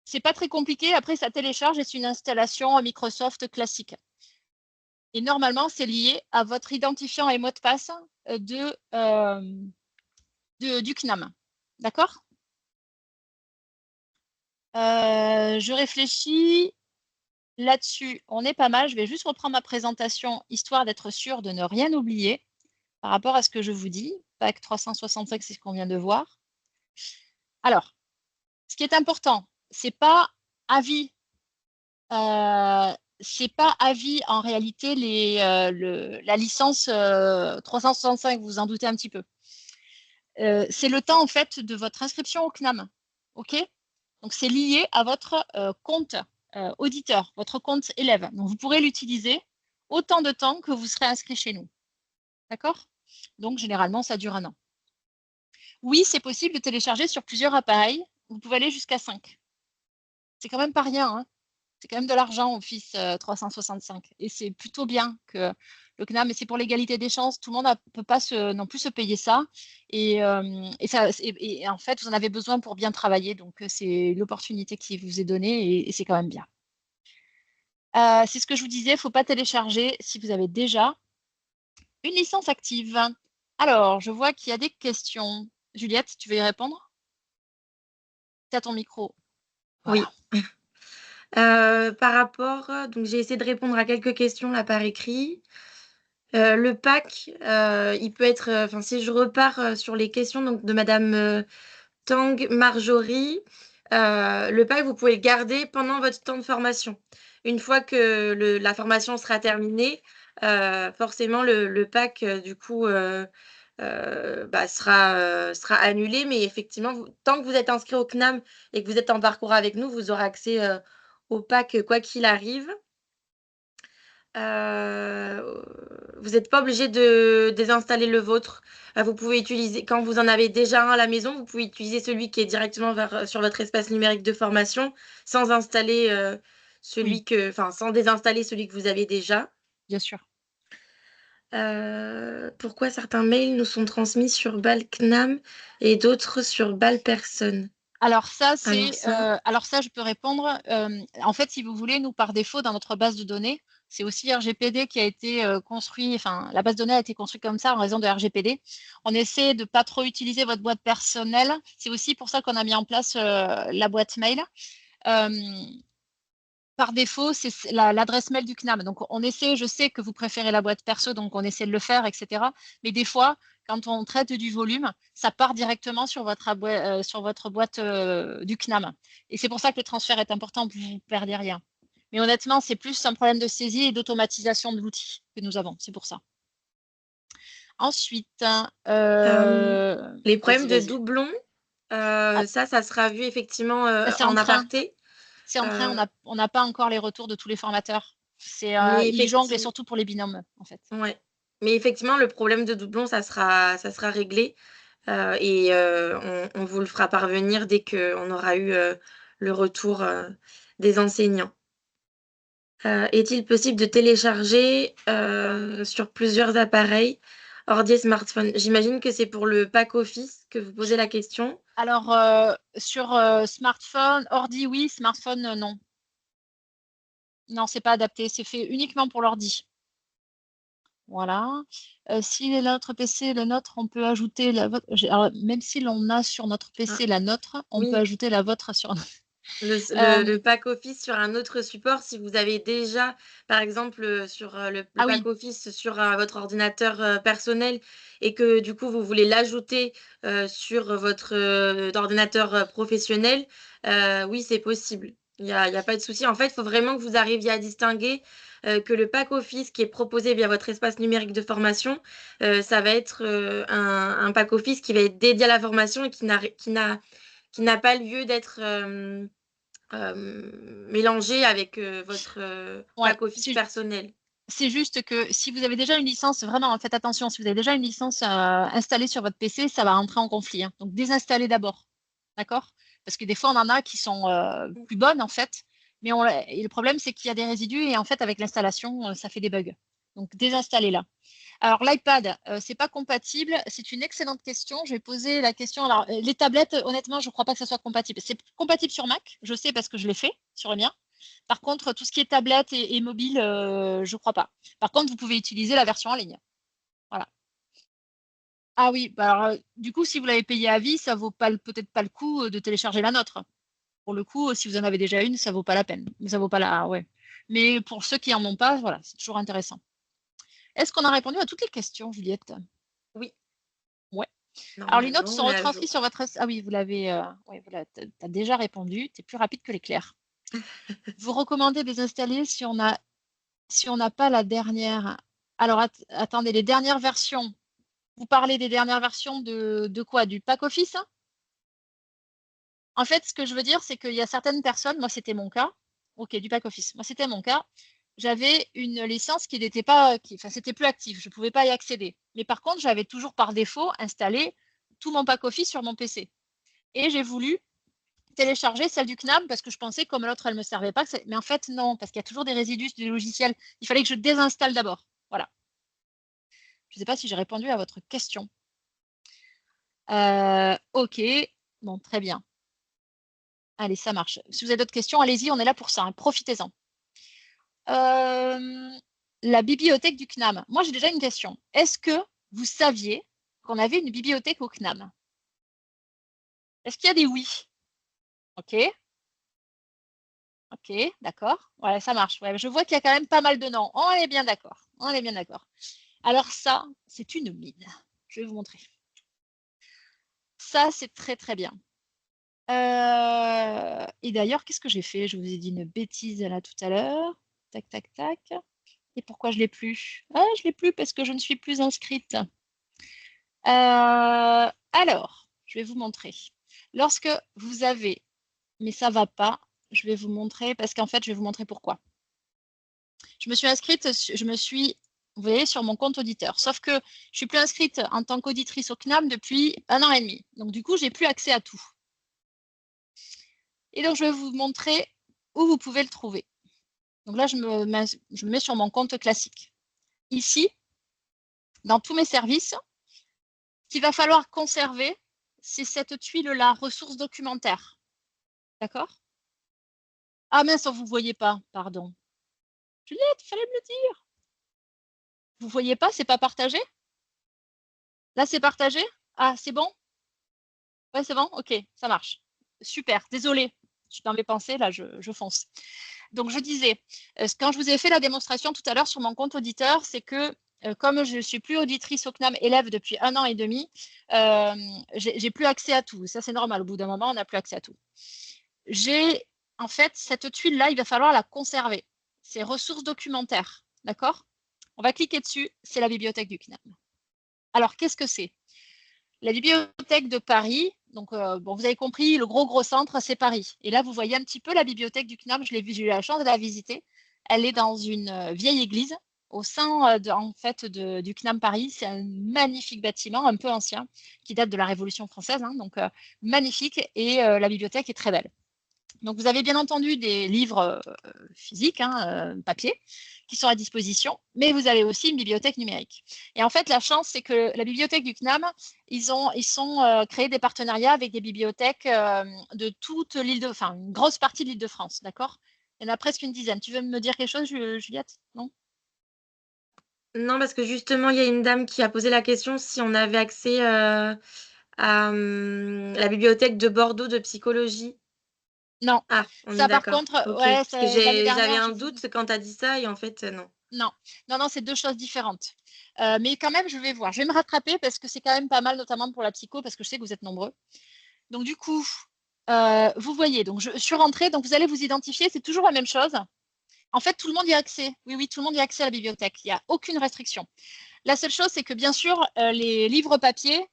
C'est pas très compliqué. Après, ça télécharge et c'est une installation Microsoft classique. Et normalement, c'est lié à votre identifiant et mot de passe du CNAM. D'accord? Je réfléchis là-dessus. On est pas mal. Je vais juste reprendre ma présentation histoire d'être sûr de ne rien oublier par rapport à ce que je vous dis. PAC 365, c'est ce qu'on vient de voir. Alors, ce qui est important, c'est pas à vie c'est pas à vie en réalité la licence 365, vous vous en doutez un petit peu. C'est le temps en fait de votre inscription au CNAM. OK? Donc c'est lié à votre compte auditeur, votre compte élève. Donc vous pourrez l'utiliser autant de temps que vous serez inscrit chez nous. D'accord? Donc généralement, ça dure 1 an. Oui, c'est possible de télécharger sur plusieurs appareils. Vous pouvez aller jusqu'à 5. C'est quand même pas rien, hein. C'est quand même de l'argent, Office 365. Et c'est plutôt bien que le CNAM, mais c'est pour l'égalité des chances. Tout le monde ne peut pas non plus se payer ça. Et en fait, vous en avez besoin pour bien travailler. Donc, c'est l'opportunité qui vous est donnée et c'est quand même bien. C'est ce que je vous disais, il ne faut pas télécharger si vous avez déjà une licence active. Alors, je vois qu'il y a des questions. Juliette, tu veux y répondre? Tu as ton micro. Voilà. Oui. Par rapport, donc j'ai essayé de répondre à quelques questions là par écrit. Le pack, il peut être, enfin si je repars sur les questions donc, de Madame Tang Marjorie, le pack, vous pouvez le garder pendant votre temps de formation. Une fois que la formation sera terminée, forcément le pack, du coup, sera annulé. Mais effectivement, tant que vous êtes inscrit au CNAM et que vous êtes en parcours avec nous, vous aurez accès au pack quoi qu'il arrive. Vous n'êtes pas obligé de désinstaller le vôtre. Vous pouvez utiliser, quand vous en avez déjà un à la maison, vous pouvez utiliser celui qui est directement sur votre espace numérique de formation sans installer Oui, sans désinstaller celui que vous avez déjà. bien sûr. Pourquoi certains mails nous sont transmis sur BAL CNAM et d'autres sur BAL personne? Alors ça, Alors ça, je peux répondre. En fait, si vous voulez, nous, par défaut, dans notre base de données, c'est aussi RGPD qui a été construit, enfin, la base de données a été construite comme ça en raison de RGPD. On essaie de pas trop utiliser votre boîte personnelle. C'est aussi pour ça qu'on a mis en place la boîte mail. Par défaut, c'est l'adresse mail du CNAM. Donc, on essaie, je sais que vous préférez la boîte perso, donc on essaie de le faire, etc. Mais des fois, quand on traite du volume, ça part directement sur votre boîte du CNAM. Et c'est pour ça que le transfert est important, vous ne perdez rien. Mais honnêtement, c'est plus un problème de saisie et d'automatisation de l'outil que nous avons. C'est pour ça. Ensuite, les problèmes de vas-y. doublons, Ah, ça sera vu effectivement c'est en en train. aparté. C'est en train. Euh, On n'a pas encore les retours de tous les formateurs. mais Ils jonglent et effectivement, surtout pour les binômes, en fait. ouais. Mais effectivement, le problème de doublon, ça sera réglé et on vous le fera parvenir dès qu'on aura eu le retour des enseignants. Est-il possible de télécharger sur plusieurs appareils, ordi et smartphone? J'imagine que c'est pour le pack Office que vous posez la question. Alors, sur smartphone, ordi, oui, smartphone, non. Non, c'est pas adapté, c'est fait uniquement pour l'ordi. Voilà. Si notre PC, le nôtre, on peut ajouter la vôtre. Alors, même si l'on a sur notre Ah, PC la nôtre, on peut oui, ajouter la vôtre sur. le pack Office sur un autre support, si vous avez déjà, par exemple, sur le Ah pack oui, Office sur votre ordinateur personnel et que du coup vous voulez l'ajouter sur votre ordinateur professionnel, oui, c'est possible. Il y a pas de souci. En fait, il faut vraiment que vous arriviez à distinguer que le pack Office qui est proposé via votre espace numérique de formation, ça va être un pack Office qui va être dédié à la formation et qui n'a pas lieu d'être mélangé avec votre ouais. pack Office personnel. C'est juste que si vous avez déjà une licence, vraiment, faites attention, si vous avez déjà une licence installée sur votre PC, ça va rentrer en conflit, hein. Donc, désinstallez d'abord. D'accord? Parce que des fois, on en a qui sont plus bonnes, en fait. Mais et le problème, c'est qu'il y a des résidus et en fait, avec l'installation, ça fait des bugs. Donc, désinstallez-la. Alors, l'iPad, c'est pas compatible. C'est une excellente question. Je vais poser la question. Alors, les tablettes, honnêtement, je ne crois pas que ça soit compatible. C'est compatible sur Mac, je sais parce que je l'ai fait sur le mien. Par contre, tout ce qui est tablette et mobile, je ne crois pas. Par contre, vous pouvez utiliser la version en ligne. Voilà. Ah oui, bah alors, du coup, si vous l'avez payé à vie, ça vaut pas peut-être pas le coup de télécharger la nôtre. Pour le coup, si vous en avez déjà une, ça vaut pas la peine. Ça vaut pas la. Ouais. Mais pour ceux qui en ont pas, voilà, c'est toujours intéressant. Est-ce qu'on a répondu à toutes les questions, Juliette? Oui, Ouais. Alors, les notes normalement, sont on est à retransmises jour. sur votre. Ah oui, vous l'avez. Ouais, voilà, tu as déjà répondu. Tu es plus rapide que l'éclair. Vous recommandez de les installer si on a si on n'a pas la dernière. Alors, attendez, les dernières versions. Vous parlez des dernières versions de quoi? Du pack office? En fait, ce que je veux dire, c'est qu'il y a certaines personnes, moi c'était mon cas, ok, du pack office, moi c'était mon cas, j'avais une licence qui n'était pas, enfin c'était plus actif, je ne pouvais pas y accéder. Mais par contre, j'avais toujours par défaut installé tout mon pack office sur mon PC. Et j'ai voulu télécharger celle du CNAM parce que je pensais comme l'autre elle ne me servait pas. Mais en fait non, parce qu'il y a toujours des résidus du logiciel. Il fallait que je désinstalle d'abord. Voilà. Je ne sais pas si j'ai répondu à votre question. Ok, bon, très bien. Allez, ça marche. Si vous avez d'autres questions, allez-y, on est là pour ça, hein, profitez-en. La bibliothèque du CNAM. Moi, j'ai déjà une question. Est-ce que vous saviez qu'on avait une bibliothèque au CNAM? Est-ce qu'il y a des oui? Ok. Ok, d'accord. Ouais, ça marche. Ouais, je vois qu'il y a quand même pas mal de noms. On est bien d'accord. On est bien d'accord. Alors ça, c'est une mine. Je vais vous montrer. Ça, c'est très, très bien. Et d'ailleurs, qu'est-ce que j'ai fait? Je vous ai dit une bêtise là tout à l'heure. Tac, tac, tac. Et pourquoi je ne l'ai plus? Ah, je ne l'ai plus parce que je ne suis plus inscrite. Alors, je vais vous montrer. Lorsque vous avez, mais ça ne va pas, je vais vous montrer parce qu'en fait, je vais vous montrer pourquoi. Je me suis inscrite, vous voyez, sur mon compte auditeur. Sauf que je ne suis plus inscrite en tant qu'auditrice au CNAM depuis 1 an et demi. Donc, du coup, je n'ai plus accès à tout. Et donc, je vais vous montrer où vous pouvez le trouver. Donc là, je me mets sur mon compte classique. Ici, dans tous mes services, ce qu'il va falloir conserver, c'est cette tuile-là, ressources documentaires. D'accord? Ah mince, vous ne voyez pas, pardon. Juliette, il fallait me le dire. Vous ne voyez pas, c'est pas partagé? Là, c'est partagé? Ah, c'est bon? Ouais, c'est bon? Ok, ça marche. Super, désolée. Je suis dans mes pensées, là, je fonce. Donc, je disais, quand je vous ai fait la démonstration tout à l'heure sur mon compte auditeur, c'est que comme je ne suis plus auditrice au CNAM élève depuis 1 an et demi, j'ai plus accès à tout. Ça, c'est normal. Au bout d'un moment, on n'a plus accès à tout. J'ai, en fait, cette tuile-là, il va falloir la conserver. C'est ressources documentaires. D'accord? On va cliquer dessus. C'est la bibliothèque du CNAM. Alors, qu'est-ce que c'est? La bibliothèque de Paris, donc bon, vous avez compris, le gros centre, c'est Paris. Et là, vous voyez un petit peu la bibliothèque du CNAM, j'ai eu la chance de la visiter. Elle est dans une vieille église au sein en fait, du CNAM Paris. C'est un magnifique bâtiment, un peu ancien, qui date de la Révolution française, hein, donc magnifique, et la bibliothèque est très belle. Donc, vous avez bien entendu des livres physiques, hein, papier, qui sont à disposition, mais vous avez aussi une bibliothèque numérique. Et en fait, la chance, c'est que la bibliothèque du CNAM, ils sont créés des partenariats avec des bibliothèques de toute l'île de, enfin, une grosse partie de l'île de France, d'accord? Il y en a presque une dizaine. Tu veux me dire quelque chose, Juliette? Non? Non, parce que justement, il y a une dame qui a posé la question si on avait accès à la bibliothèque de Bordeaux de psychologie. Non. Ah, on est Ça, par d'accord. contre, Ok. ouais, Parce que l'année j'avais dernière, un j'ai voulu. doute quand tu as dit ça et en fait, non. Non, non, c'est deux choses différentes. Mais quand même, je vais voir. Je vais me rattraper parce que c'est quand même pas mal, notamment pour la psycho, parce que je sais que vous êtes nombreux. Donc, du coup, vous voyez, donc je suis rentrée, donc vous allez vous identifier, c'est toujours la même chose. En fait, tout le monde y a accès. Oui, oui, tout le monde y a accès à la bibliothèque. Il n'y a aucune restriction. La seule chose, c'est que bien sûr, les livres papier,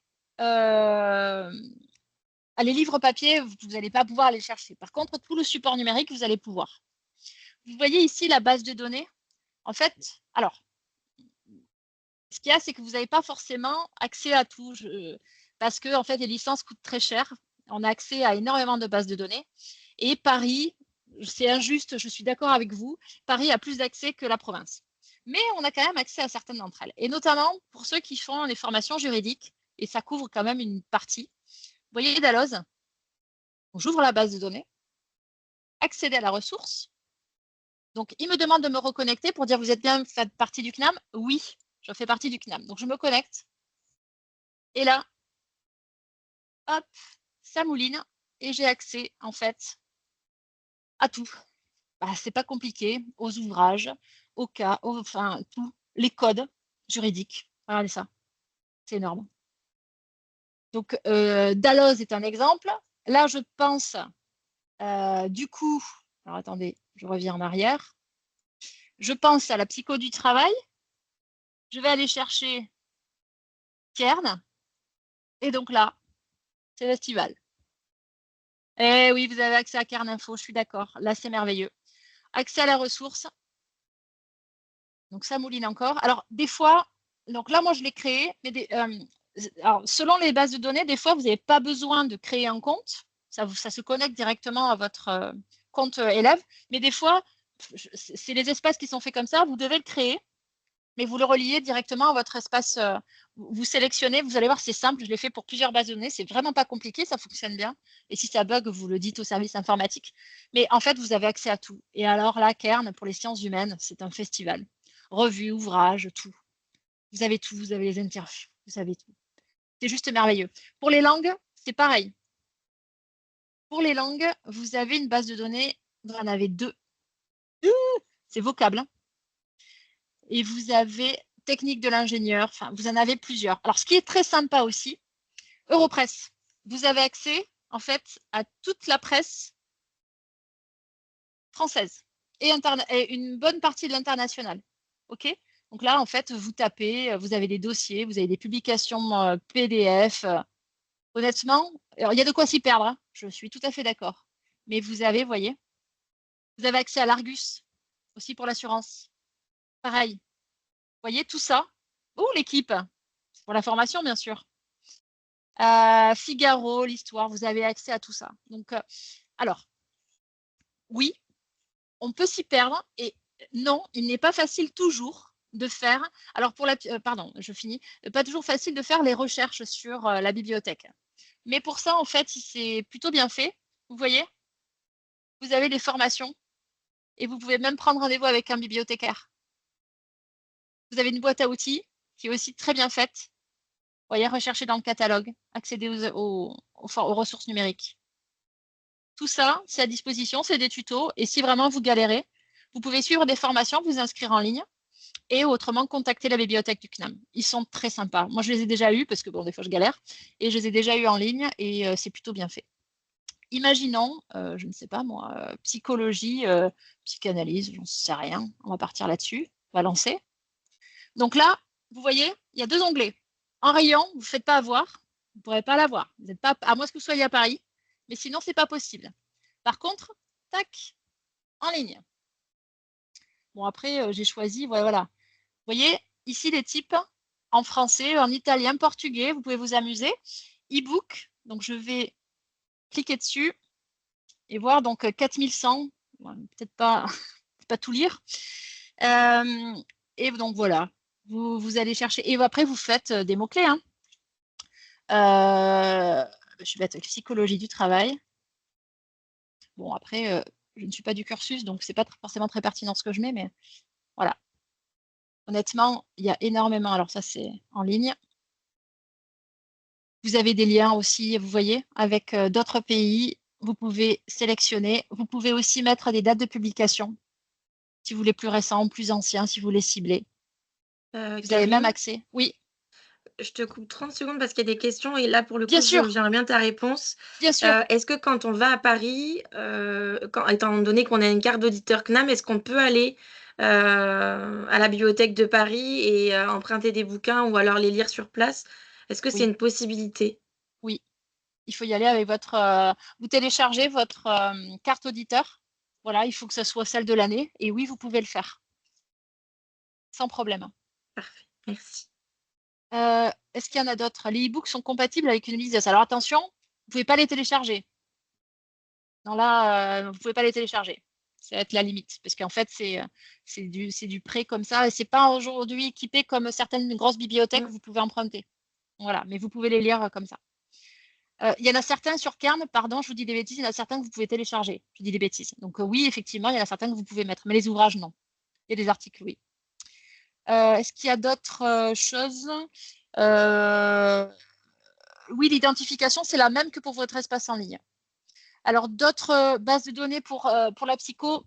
vous n'allez pas pouvoir les chercher. Par contre, tout le support numérique, vous allez pouvoir. Vous voyez ici la base de données. En fait, alors, ce qu'il y a, c'est que vous n'avez pas forcément accès à tout, parce que en fait, les licences coûtent très cher. On a accès à énormément de bases de données. Et Paris, c'est injuste, je suis d'accord avec vous, Paris a plus d'accès que la province. Mais on a quand même accès à certaines d'entre elles. Et notamment pour ceux qui font les formations juridiques, et ça couvre quand même une partie. Vous voyez, Dalloz, j'ouvre la base de données, accéder à la ressource. Donc, il me demande de me reconnecter pour dire vous êtes bien fait partie du CNAM? Oui, je fais partie du CNAM. Donc, je me connecte. Et là, hop, ça mouline et j'ai accès en fait à tout. Bah, c'est pas compliqué, aux ouvrages, aux cas, enfin tout, les codes juridiques. Regardez ça, c'est énorme. Donc Dalloz est un exemple. Là, je pense du coup, alors attendez, je reviens en arrière. Je pense à la psycho du travail. Je vais aller chercher Kern. Et donc là, c'est l'estival. Eh oui, vous avez accès à Kern Info, je suis d'accord. Là, c'est merveilleux. Accès à la ressource. Donc, ça mouline encore. Alors, des fois, donc là, moi, je l'ai créé. Mais alors, selon les bases de données, des fois, vous n'avez pas besoin de créer un compte. Ça se connecte directement à votre compte élève. Mais des fois, c'est les espaces qui sont faits comme ça. Vous devez le créer. Mais vous le reliez directement à votre espace. Vous sélectionnez, vous allez voir, c'est simple. Je l'ai fait pour plusieurs bases de données. C'est vraiment pas compliqué, ça fonctionne bien. Et si ça bug, vous le dites au service informatique. Mais en fait, vous avez accès à tout. Et alors là, Kern, pour les sciences humaines, c'est un festival. Revues, ouvrages, tout. Vous avez tout, vous avez les interviews, vous avez tout. C'est juste merveilleux. Pour les langues, c'est pareil. Pour les langues, vous avez une base de données, vous en avez 2. C'est vocable. Hein. Et vous avez technique de l'ingénieur, enfin, vous en avez plusieurs. Alors, ce qui est très sympa aussi, Europresse. Vous avez accès, en fait, à toute la presse française et une bonne partie de l'international. OK? Donc là, en fait, vous tapez, vous avez des dossiers, vous avez des publications PDF. Honnêtement, alors, il y a de quoi s'y perdre, hein, je suis tout à fait d'accord. Mais vous avez, voyez, vous avez accès à l'Argus, aussi pour l'assurance. Pareil. Vous voyez, tout ça. Oh, l'équipe, pour la formation, bien sûr. Figaro, l'histoire, vous avez accès à tout ça. Donc, alors, oui, on peut s'y perdre et non, il n'est pas facile toujours de faire. Alors, pardon, je finis. Pas toujours facile de faire les recherches sur la bibliothèque. Mais pour ça, en fait, c'est plutôt bien fait. Vous voyez, vous avez des formations et vous pouvez même prendre rendez-vous avec un bibliothécaire. Vous avez une boîte à outils qui est aussi très bien faite. Vous voyez, rechercher dans le catalogue, accéder aux ressources numériques. Tout ça, c'est à disposition, c'est des tutos. Et si vraiment vous galérez, vous pouvez suivre des formations, vous inscrire en ligne et autrement contacter la bibliothèque du CNAM. Ils sont très sympas. Moi, je les ai déjà eus parce que, bon, des fois, je galère. Et je les ai déjà eus en ligne et c'est plutôt bien fait. Imaginons, je ne sais pas moi, psychologie, psychanalyse, j'en sais rien. On va partir là-dessus. On va lancer. Donc là, vous voyez, il y a 2 onglets. En rayon, vous ne faites pas avoir. Vous ne pourrez pas l'avoir. Vous n'êtes pas, à moins que vous soyez à Paris. Mais sinon, ce n'est pas possible. Par contre, tac, en ligne. Bon, après, j'ai choisi, voilà. Vous voyez, ici, les types en français, en italien, portugais, vous pouvez vous amuser. E-book, donc je vais cliquer dessus et voir, donc 4100, peut-être pas, pas tout lire. Et donc, voilà, vous allez chercher. Et après, vous faites des mots-clés. Hein. Je vais mettre psychologie du travail. Bon, après, je ne suis pas du cursus, donc c'est pas forcément très pertinent ce que je mets, mais voilà. Honnêtement, il y a énormément. Alors ça, c'est en ligne. Vous avez des liens aussi, vous voyez, avec d'autres pays. Vous pouvez sélectionner. Vous pouvez aussi mettre des dates de publication, si vous voulez plus récents, plus anciens, si vous voulez cibler. Vous avez même Karine, accès. Oui, je te coupe 30 secondes parce qu'il y a des questions et là, pour le bien coup, sûr, j'aimerais bien ta réponse. bien sûr. Est-ce que quand on va à Paris, étant donné qu'on a une carte d'auditeur CNAM, est-ce qu'on peut aller à la bibliothèque de Paris et emprunter des bouquins ou alors les lire sur place? Est-ce que c'est Oui, une possibilité? oui. Il faut y aller avec votre. Vous téléchargez votre carte auditeur. Voilà, il faut que ce soit celle de l'année. Et oui, vous pouvez le faire. Sans problème. Parfait, merci. Est-ce qu'il y en a d'autres? Les e-books sont compatibles avec une liseuse. Alors attention, vous ne pouvez pas les télécharger. Non, là, vous ne pouvez pas les télécharger. Ça va être la limite. Parce qu'en fait, c'est du prêt comme ça. Et ce n'est pas aujourd'hui équipé comme certaines grosses bibliothèques Mm. où vous pouvez emprunter. Voilà, mais vous pouvez les lire comme ça. Il y en a certains sur Kern, pardon, je vous dis des bêtises, il y en a certains que vous pouvez télécharger. Je dis des bêtises. Donc oui, effectivement, il y en a certains que vous pouvez mettre. Mais les ouvrages, non. Et les articles, oui. Est-ce qu'il y a d'autres choses? Oui, l'identification, c'est la même que pour votre espace en ligne. Alors, d'autres bases de données pour la psycho,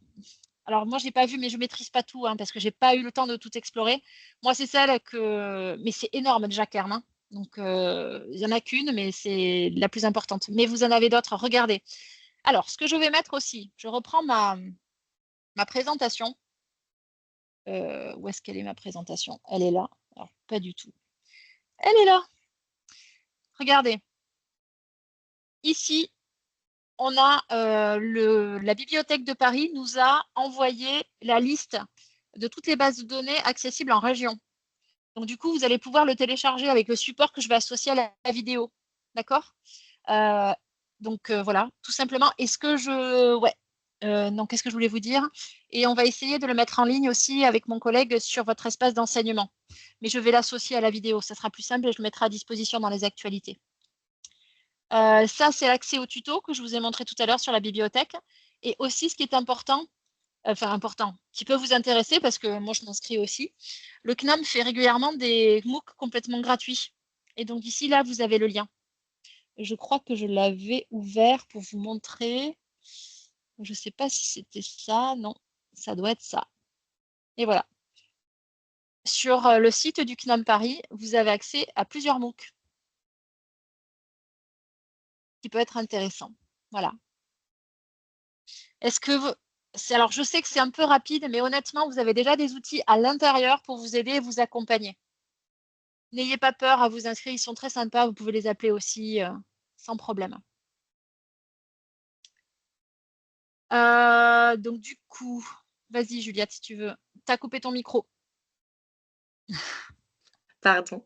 alors moi, je n'ai pas vu, mais je ne maîtrise pas tout, hein, parce que je n'ai pas eu le temps de tout explorer. Moi, c'est celle que... Mais c'est énorme déjà, Kern. Hein. Donc, il n'y en a qu'une, mais c'est la plus importante. Mais vous en avez d'autres, regardez. Alors, ce que je vais mettre aussi, je reprends ma présentation. Où est-ce qu'elle est ma présentation? Elle est là. Alors, pas du tout. Elle est là. Regardez. Ici, on a la Bibliothèque de Paris nous a envoyé la liste de toutes les bases de données accessibles en région. Donc, du coup, vous allez pouvoir le télécharger avec le support que je vais associer à la vidéo. D'accord? Donc, voilà, tout simplement. Est-ce que je... Ouais. Donc, qu'est-ce que je voulais vous dire? Et on va essayer de le mettre en ligne aussi avec mon collègue sur votre espace d'enseignement. Mais je vais l'associer à la vidéo. Ça sera plus simple et je le mettrai à disposition dans les actualités. Ça, c'est l'accès au tuto que je vous ai montré tout à l'heure sur la bibliothèque. Et aussi, ce qui est important, qui peut vous intéresser, parce que moi, je m'inscris aussi, le CNAM fait régulièrement des MOOC complètement gratuits. Et donc, ici, là, vous avez le lien. Je crois que je l'avais ouvert pour vous montrer. Je ne sais pas si c'était ça. Non, ça doit être ça. Et voilà. Sur le site du CNAM Paris, vous avez accès à plusieurs MOOC qui peut être intéressant. Voilà. Est-ce que vous... Alors, je sais que c'est un peu rapide, mais honnêtement, vous avez déjà des outils à l'intérieur pour vous aider et vous accompagner. N'ayez pas peur à vous inscrire, ils sont très sympas, vous pouvez les appeler aussi sans problème. Donc, du coup, vas-y, Juliette, si tu veux. Tu as coupé ton micro. Pardon.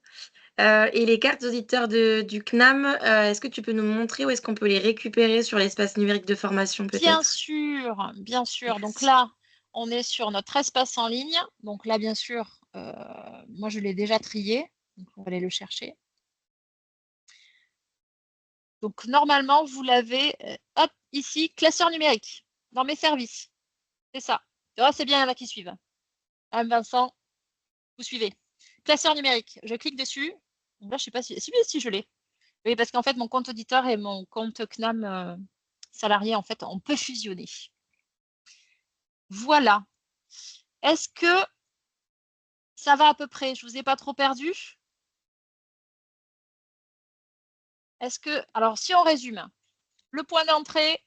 Et les cartes auditeurs du CNAM, est-ce que tu peux nous montrer où est-ce qu'on peut les récupérer sur l'espace numérique de formation Bien peut-être? sûr, bien sûr. Donc Merci. là, on est sur notre espace en ligne. Donc là, bien sûr, moi, je l'ai déjà trié. Donc, on va aller le chercher. Donc, normalement, vous l'avez, hop, ici, classeur numérique, dans mes services. C'est ça. Oh, c'est bien, il y en a qui suivent. Ah, Vincent, vous suivez. Classeur numérique, je clique dessus. Donc là, je ne sais pas si je l'ai. Oui, parce qu'en fait, mon compte auditeur et mon compte CNAM salarié, en fait, on peut fusionner. Voilà. Est-ce que ça va à peu près? Je ne vous ai pas trop perdu? Est-ce que... Alors, si on résume, le point d'entrée,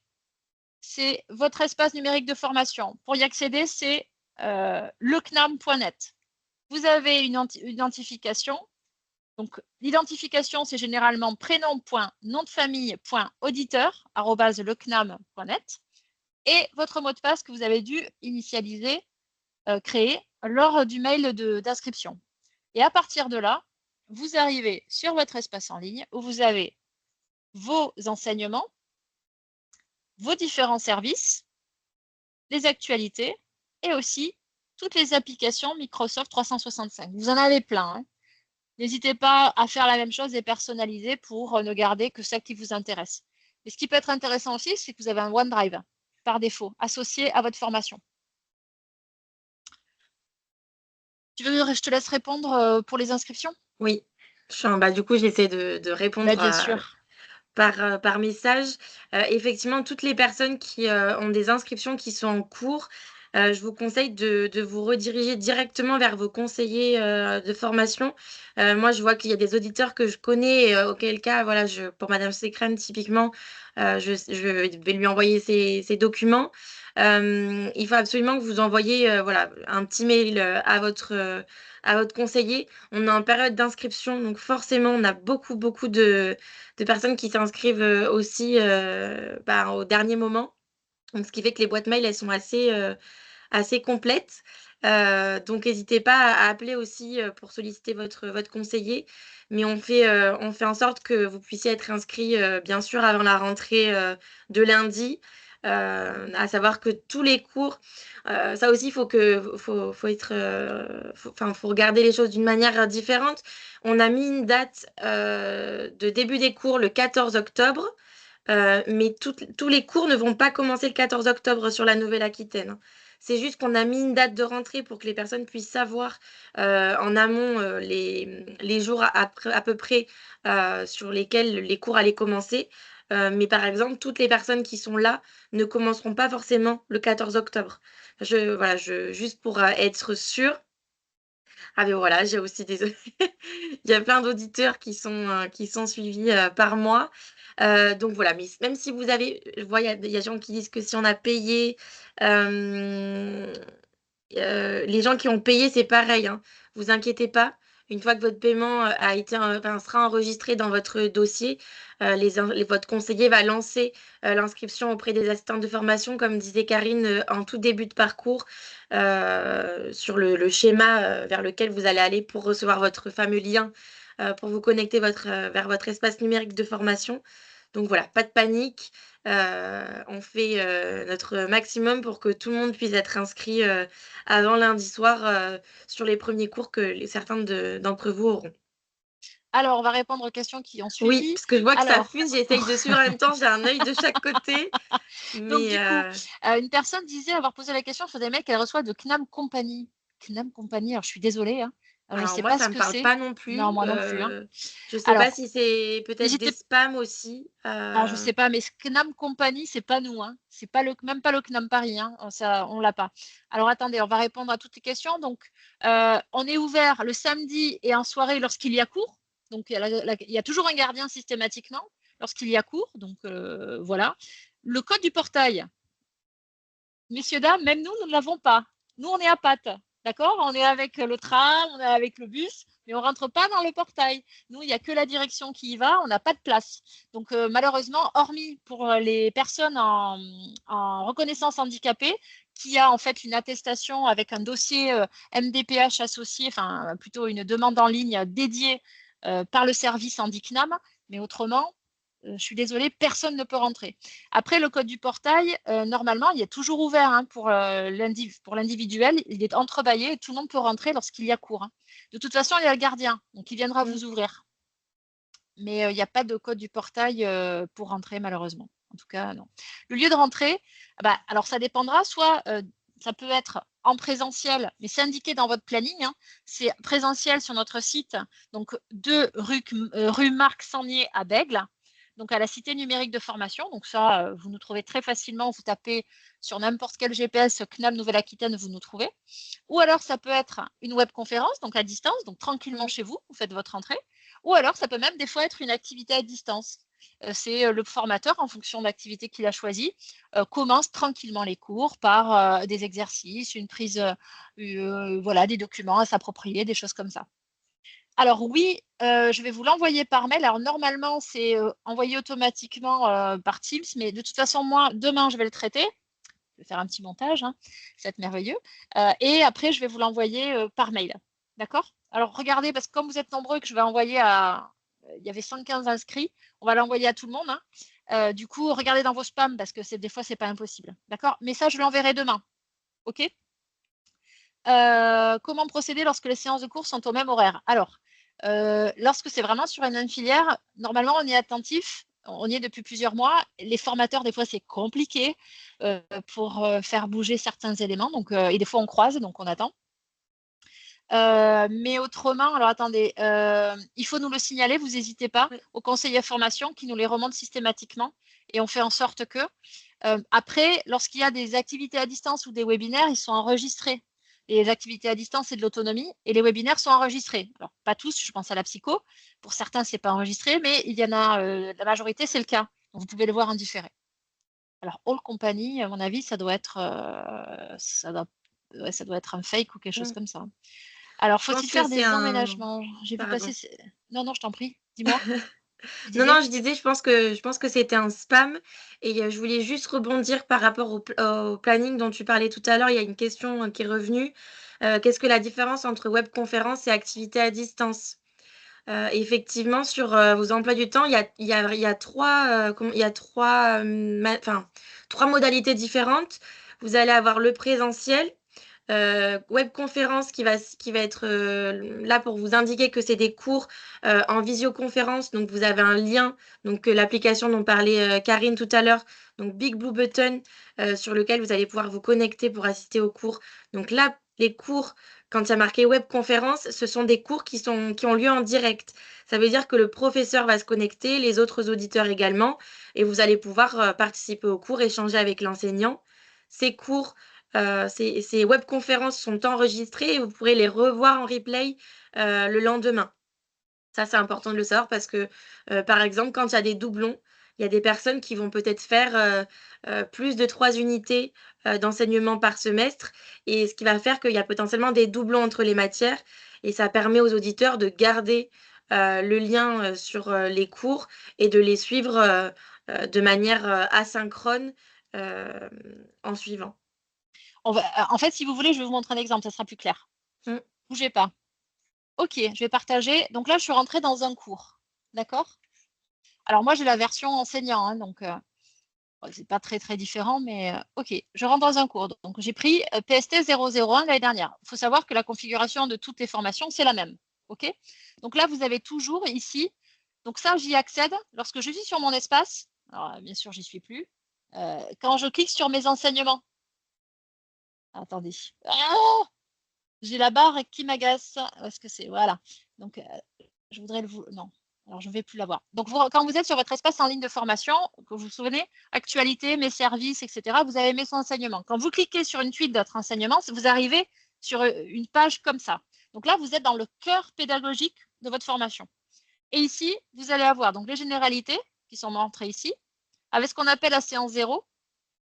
c'est votre espace numérique de formation. Pour y accéder, c'est lecnam.net. Vous avez une identification. Donc, l'identification, c'est généralement prénom.nom de famille.auditeur@lecnam.net et votre mot de passe que vous avez dû initialiser, créer lors du mail d'inscription. Et à partir de là, vous arrivez sur votre espace en ligne où vous avez vos enseignements, vos différents services, les actualités et aussi toutes les applications Microsoft 365. Vous en avez plein. Hein. N'hésitez pas à faire la même chose et personnaliser pour ne garder que ça qui vous intéresse. Et ce qui peut être intéressant aussi, c'est que vous avez un OneDrive par défaut associé à votre formation. Tu veux que je te laisse répondre pour les inscriptions? Oui. Du coup, j'essaie de répondre Bien sûr. par message. Effectivement, toutes les personnes qui ont des inscriptions qui sont en cours, je vous conseille de vous rediriger directement vers vos conseillers de formation. Moi, je vois qu'il y a des auditeurs que je connais, auquel cas, voilà, pour Madame Secrène, typiquement, je vais lui envoyer ces documents. Il faut absolument que vous envoyiez voilà, un petit mail à votre conseiller. On est en période d'inscription, donc forcément, on a beaucoup de personnes qui s'inscrivent aussi au dernier moment. Donc, ce qui fait que les boîtes mail, elles sont assez complètes. Donc, n'hésitez pas à appeler aussi pour solliciter votre conseiller. Mais on fait en sorte que vous puissiez être inscrit, bien sûr, avant la rentrée de lundi. À savoir que tous les cours, ça aussi, faut être, faut regarder les choses d'une manière différente. On a mis une date de début des cours le 14 octobre. Mais tous les cours ne vont pas commencer le 14 octobre sur la Nouvelle-Aquitaine. Hein. C'est juste qu'on a mis une date de rentrée pour que les personnes puissent savoir en amont les jours à peu près sur lesquels les cours allaient commencer. Mais par exemple, toutes les personnes qui sont là ne commenceront pas forcément le 14 octobre. Juste pour être sûre. Ah mais voilà, j'ai aussi des... Il y a plein d'auditeurs qui sont suivis par moi. Donc voilà, mais même si vous avez... Je vois, il y a des gens qui disent que si on a payé... les gens qui ont payé, c'est pareil, hein. Vous inquiétez pas. Une fois que votre paiement sera enregistré dans votre dossier, votre conseiller va lancer l'inscription auprès des assistantes de formation, comme disait Karine, en tout début de parcours, sur le schéma vers lequel vous allez aller pour recevoir votre fameux lien pour vous connecter vers votre espace numérique de formation. Donc voilà, pas de panique. On fait notre maximum pour que tout le monde puisse être inscrit avant lundi soir sur les premiers cours que certains d'entre vous auront. Alors, on va répondre aux questions qui ont Oui, suivi. parce que je vois que ça Alors, fuse, j'essaye de suivre en même temps, j'ai un œil de chaque côté. donc Mais du coup, une personne disait avoir posé la question sur des mails qu'elle reçoit de CNAM Company. CNAM Company, alors je suis désolée, hein. Je ne alors sais moi, pas ça ce me que parle c'est. pas non Non, plus. moi non plus, hein. Je sais pas Alors, si c'est peut-être des n'hésitez spams aussi. alors je sais pas, mais CNAM Company, c'est pas nous, hein. C'est pas même pas le CNAM Paris, hein. Ça, on l'a pas. Alors attendez, on va répondre à toutes les questions. Donc, on est ouvert le samedi et en soirée lorsqu'il y a cours. Donc, il y a toujours un gardien systématiquement lorsqu'il y a cours. Donc, voilà. Le code du portail, messieurs, dames, même nous, nous ne l'avons pas. Nous, on est à pattes. D'accord? On est avec le tram, on est avec le bus, mais on ne rentre pas dans le portail. Nous, il n'y a que la direction qui y va, on n'a pas de place. Donc, malheureusement, hormis pour les personnes en reconnaissance handicapée, qui a en fait une attestation avec un dossier MDPH associé, enfin plutôt une demande en ligne dédiée par le service Handicnam, mais autrement, je suis désolée, personne ne peut rentrer. Après, le code du portail, normalement, il est toujours ouvert hein, pour l'individuel. Il est entrebâillé et tout le monde peut rentrer lorsqu'il y a cours. Hein. De toute façon, il y a le gardien, donc il viendra vous ouvrir. Mais il n'y a pas de code du portail pour rentrer, malheureusement. En tout cas, non. Le lieu de rentrée, alors ça dépendra. Soit ça peut être en présentiel, mais c'est indiqué dans votre planning. Hein. C'est présentiel sur notre site, donc 2 rue Marc Sangnier à Bègle. Donc à la cité numérique de formation. Donc ça, vous nous trouvez très facilement. Vous tapez sur n'importe quel GPS CNAM Nouvelle-Aquitaine, vous nous trouvez. Ou alors ça peut être une webconférence, donc à distance, donc tranquillement chez vous, vous faites votre entrée. Ou alors ça peut même des fois être une activité à distance. C'est le formateur, en fonction de l'activité qu'il a choisie, commence tranquillement les cours par des exercices, une prise, voilà, des documents à s'approprier, des choses comme ça. Alors oui, je vais vous l'envoyer par mail. Alors normalement, c'est envoyé automatiquement par Teams, mais de toute façon, moi, demain, je vais le traiter. Je vais faire un petit montage, hein, ça va être merveilleux. Et après, je vais vous l'envoyer par mail. D'accord? Alors regardez, parce que comme vous êtes nombreux, que je vais envoyer à... Il y avait 115 inscrits, on va l'envoyer à tout le monde. Hein. Du coup, regardez dans vos spams, parce que des fois, ce n'est pas impossible. D'accord? Mais ça, je l'enverrai demain. OK? Comment procéder lorsque les séances de cours sont au même horaire? Alors, lorsque c'est vraiment sur une même filière, normalement, on y est attentif. On y est depuis plusieurs mois. Les formateurs, des fois, c'est compliqué pour faire bouger certains éléments. Donc, et des fois, on croise, donc on attend. Mais autrement, alors attendez, il faut nous le signaler, vous n'hésitez pas, au conseiller formation qui nous les remonte systématiquement et on fait en sorte que. Après, lorsqu'il y a des activités à distance ou des webinaires, ils sont enregistrés. Les activités à distance, c'est de l'autonomie et les webinaires sont enregistrés. Alors, pas tous, je pense à la psycho. Pour certains, ce n'est pas enregistré, mais il y en a, la majorité, c'est le cas. Donc, vous pouvez le voir en différé. Alors, All Company, à mon avis, ça doit être un fake ou quelque chose comme ça. Alors, faut-il faire des emménagements? J'ai vu passer. Non, non, je t'en prie. Dis-moi. Non, je disais, je pense que c'était un spam. Et je voulais juste rebondir par rapport au planning dont tu parlais tout à l'heure. Il y a une question qui est revenue. Qu'est-ce que la différence entre webconférence et activité à distance? Effectivement, sur vos emplois du temps, il y a trois modalités différentes. Vous allez avoir le présentiel, webconférence qui va être là pour vous indiquer que c'est des cours en visioconférence. Donc, vous avez un lien, donc l'application dont parlait Karine tout à l'heure, donc Big Blue Button, sur lequel vous allez pouvoir vous connecter pour assister aux cours. Donc là, les cours, quand il y a marqué webconférence, ce sont des cours qui ont lieu en direct. Ça veut dire que le professeur va se connecter, les autres auditeurs également, et vous allez pouvoir participer aux cours, échanger avec l'enseignant. Ces cours, ces webconférences sont enregistrées et vous pourrez les revoir en replay le lendemain. Ça, c'est important de le savoir parce que, par exemple, quand il y a des doublons, Il y a des personnes qui vont peut-être faire plus de 3 unités d'enseignement par semestre, et ce qui va faire qu'il y a potentiellement des doublons entre les matières, et ça permet aux auditeurs de garder le lien sur les cours et de les suivre de manière asynchrone en suivant. En fait, si vous voulez, je vais vous montrer un exemple, ça sera plus clair. Mmh. Bougez pas. Ok, je vais partager. Donc là, je suis rentrée dans un cours. D'accord? Alors moi, j'ai la version enseignant, hein, donc c'est pas très très différent, mais ok, je rentre dans un cours. Donc j'ai pris PST 001 l'année dernière. Il faut savoir que la configuration de toutes les formations, c'est la même. Ok? Donc là, vous avez toujours ici. Donc ça, j'y accède lorsque je suis sur mon espace. Alors bien sûr, j'y suis plus. Quand je clique sur mes enseignements. Attendez. Ah, j'ai la barre qui m'agace. Où est-ce que c'est? Voilà. Donc je voudrais le non. Alors, je ne vais plus l'avoir. Donc, quand vous êtes sur votre espace en ligne de formation, que vous vous souvenez, actualité, mes services, etc., vous avez mes enseignements. Quand vous cliquez sur une suite d'autres enseignements, vous arrivez sur une page comme ça. Donc là, vous êtes dans le cœur pédagogique de votre formation. Et ici, vous allez avoir donc les généralités qui sont montrées ici, avec ce qu'on appelle la séance 0,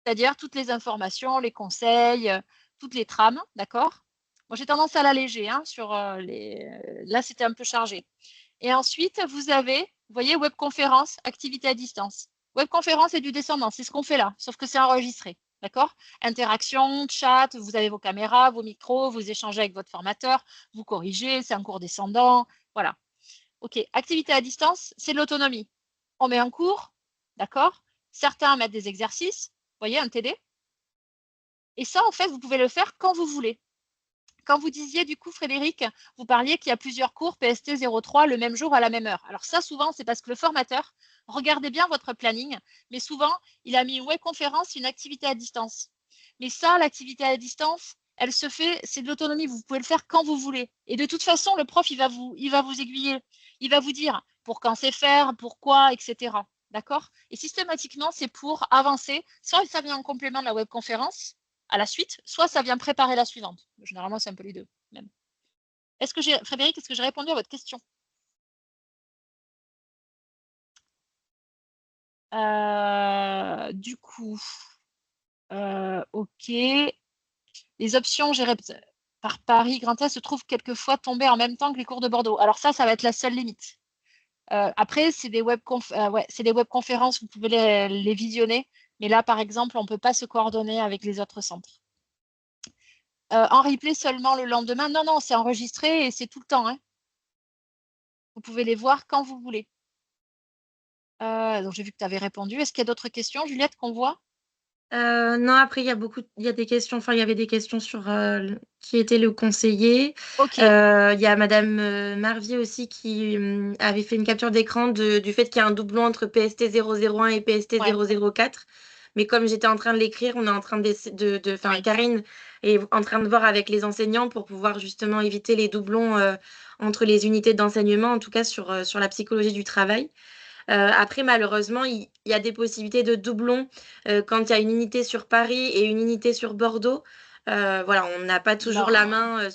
c'est-à-dire toutes les informations, les conseils, toutes les trames, d'accord? Moi, j'ai tendance à l'alléger, hein, là, c'était un peu chargé. Et ensuite, vous avez, vous voyez, webconférence, activité à distance. Webconférence et du descendant, c'est ce qu'on fait là, sauf que c'est enregistré. D'accord? Interaction, chat, vous avez vos caméras, vos micros, vous échangez avec votre formateur, vous corrigez, c'est un cours descendant. Voilà. OK. Activité à distance, c'est de l'autonomie. On met un cours, d'accord? Certains mettent des exercices, vous voyez, un TD. Et ça, en fait, vous pouvez le faire quand vous voulez. Quand vous disiez, du coup, Frédéric, vous parliez qu'il y a plusieurs cours PST 03 le même jour à la même heure. Alors ça, souvent, c'est parce que le formateur, regardez bien votre planning, mais souvent, il a mis une webconférence, une activité à distance. Mais ça, l'activité à distance, elle se fait, c'est de l'autonomie, vous pouvez le faire quand vous voulez. Et de toute façon, le prof, il va vous aiguiller. Il va vous dire pour quand c'est faire, pourquoi, etc. D'accord? Et systématiquement, c'est pour avancer. Soit ça vient en complément de la webconférence, à la suite, soit ça vient préparer la suivante. Généralement, c'est un peu les deux, même. Frédéric, est-ce que j'ai répondu à votre question? Du coup, ok. Les options gérées par Paris Grand Est se trouvent quelquefois tombées en même temps que les cours de Bordeaux. Alors ça va être la seule limite. Après, c'est des webconférences, vous pouvez les visionner. Mais là, par exemple, on ne peut pas se coordonner avec les autres centres. En replay seulement le lendemain. Non, non, c'est enregistré et c'est tout le temps. Hein. Vous pouvez les voir quand vous voulez. Donc, j'ai vu que tu avais répondu. Est-ce qu'il y a d'autres questions, Juliette, qu'on voit? Non, après, il y a des questions, enfin, il y avait des questions sur qui était le conseiller. Ok. Il y a Madame Marvier aussi qui avait fait une capture d'écran du fait qu'il y a un doublon entre PST 001 et PST Ouais. 004. Mais comme j'étais en train de l'écrire, on est en train Oui. Karine est en train de voir avec les enseignants pour pouvoir justement éviter les doublons entre les unités d'enseignement, en tout cas sur la psychologie du travail. Après, malheureusement, il y a des possibilités de doublons quand il y a une unité sur Paris et une unité sur Bordeaux. Voilà, on n'a pas toujours la Non, main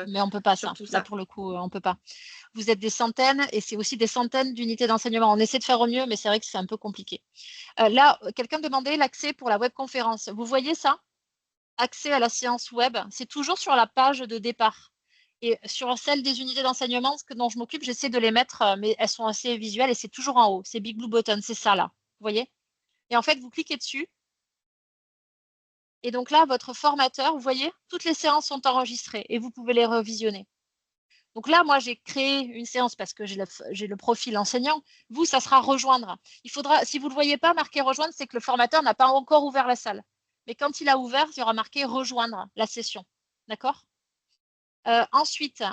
mais on peut pas sur ça. tout Là, ça. pour le coup, on peut pas. Vous êtes des centaines et c'est aussi des centaines d'unités d'enseignement. On essaie de faire au mieux, mais c'est vrai que c'est un peu compliqué. Là, quelqu'un demandait l'accès pour la webconférence. Vous voyez ça? Accès à la séance web, c'est toujours sur la page de départ. Et sur celle des unités d'enseignement dont je m'occupe, j'essaie de les mettre, mais elles sont assez visuelles et c'est toujours en haut. C'est Big Blue Button, c'est ça là. Vous voyez? Et en fait, vous cliquez dessus. Et donc là, votre formateur, vous voyez, toutes les séances sont enregistrées et vous pouvez les revisionner. Donc là, moi, j'ai créé une séance parce que j'ai le profil enseignant. Vous, ça sera rejoindre. Il faudra, si vous ne le voyez pas marqué rejoindre, c'est que le formateur n'a pas encore ouvert la salle. Mais quand il a ouvert, il y aura marqué rejoindre la session. D'accord? Ensuite,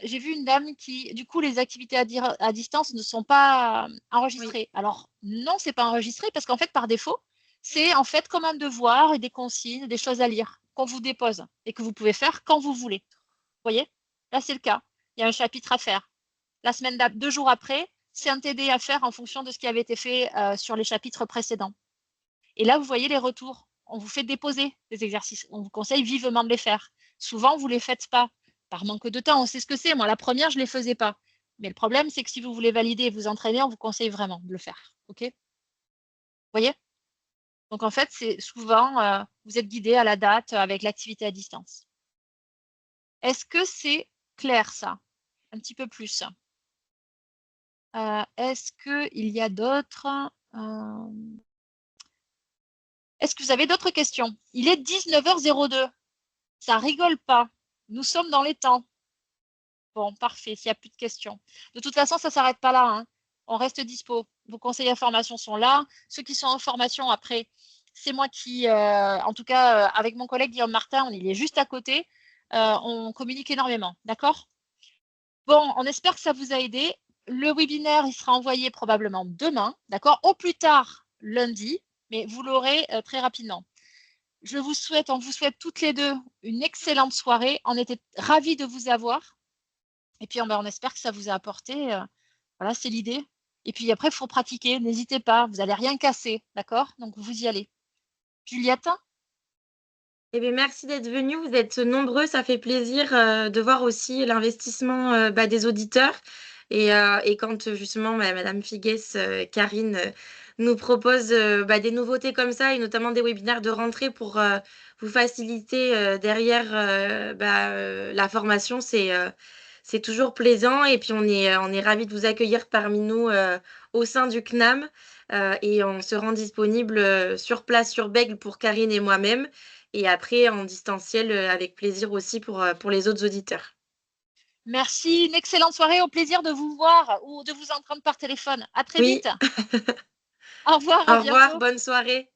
j'ai vu une dame qui, du coup, les activités à distance ne sont pas enregistrées. Oui. Alors, non, c'est pas enregistré parce qu'en fait, par défaut, c'est en fait comme un devoir et des consignes, des choses à lire qu'on vous dépose et que vous pouvez faire quand vous voulez. Vous voyez? Là, c'est le cas. Il y a un chapitre à faire. La semaine 2 jours après, c'est un TD à faire en fonction de ce qui avait été fait sur les chapitres précédents. Et là, vous voyez les retours. On vous fait déposer des exercices. On vous conseille vivement de les faire. Souvent, vous ne les faites pas. Par manque de temps, on sait ce que c'est. Moi, la première, je ne les faisais pas. Mais le problème, c'est que si vous voulez valider et vous entraîner, on vous conseille vraiment de le faire. OK? voyez? Donc, en fait, c'est souvent, vous êtes guidé à la date avec l'activité à distance. Est-ce que c'est clair ça? Un petit peu plus. Est-ce qu'il y a d'autres, est-ce que vous avez d'autres questions? Il est 19h02. Ça rigole pas. Nous sommes dans les temps. Bon, parfait, s'il n'y a plus de questions. De toute façon, ça ne s'arrête pas là, hein. On reste dispo. Vos conseillers en formation sont là. Ceux qui sont en formation, après, c'est moi qui, en tout cas, avec mon collègue Guillaume Martin, il est juste à côté. On communique énormément, d'accord? Bon, on espère que ça vous a aidé. Le webinaire, il sera envoyé probablement demain, d'accord? Au plus tard, lundi, mais vous l'aurez très rapidement. On vous souhaite toutes les deux une excellente soirée. On était ravis de vous avoir. Et puis, on espère que ça vous a apporté. Voilà, c'est l'idée. Et puis après, il faut pratiquer. N'hésitez pas. Vous n'allez rien casser. D'accord? Donc, vous y allez. Juliette? Eh bien, merci d'être venu. Vous êtes nombreux. Ça fait plaisir de voir aussi l'investissement des auditeurs. Et quand justement Madame Figues, Karine, nous propose des nouveautés comme ça, et notamment des webinaires de rentrée pour vous faciliter derrière la formation, c'est toujours plaisant. Et puis on est ravis de vous accueillir parmi nous au sein du CNAM. Et on se rend disponible sur place sur Bègle pour Karine et moi-même. Et après en distanciel avec plaisir aussi pour les autres auditeurs. Merci. Une excellente soirée. Au plaisir de vous voir ou de vous entendre par téléphone. À très Oui, vite. Au revoir. À au revoir, bientôt. bonne soirée.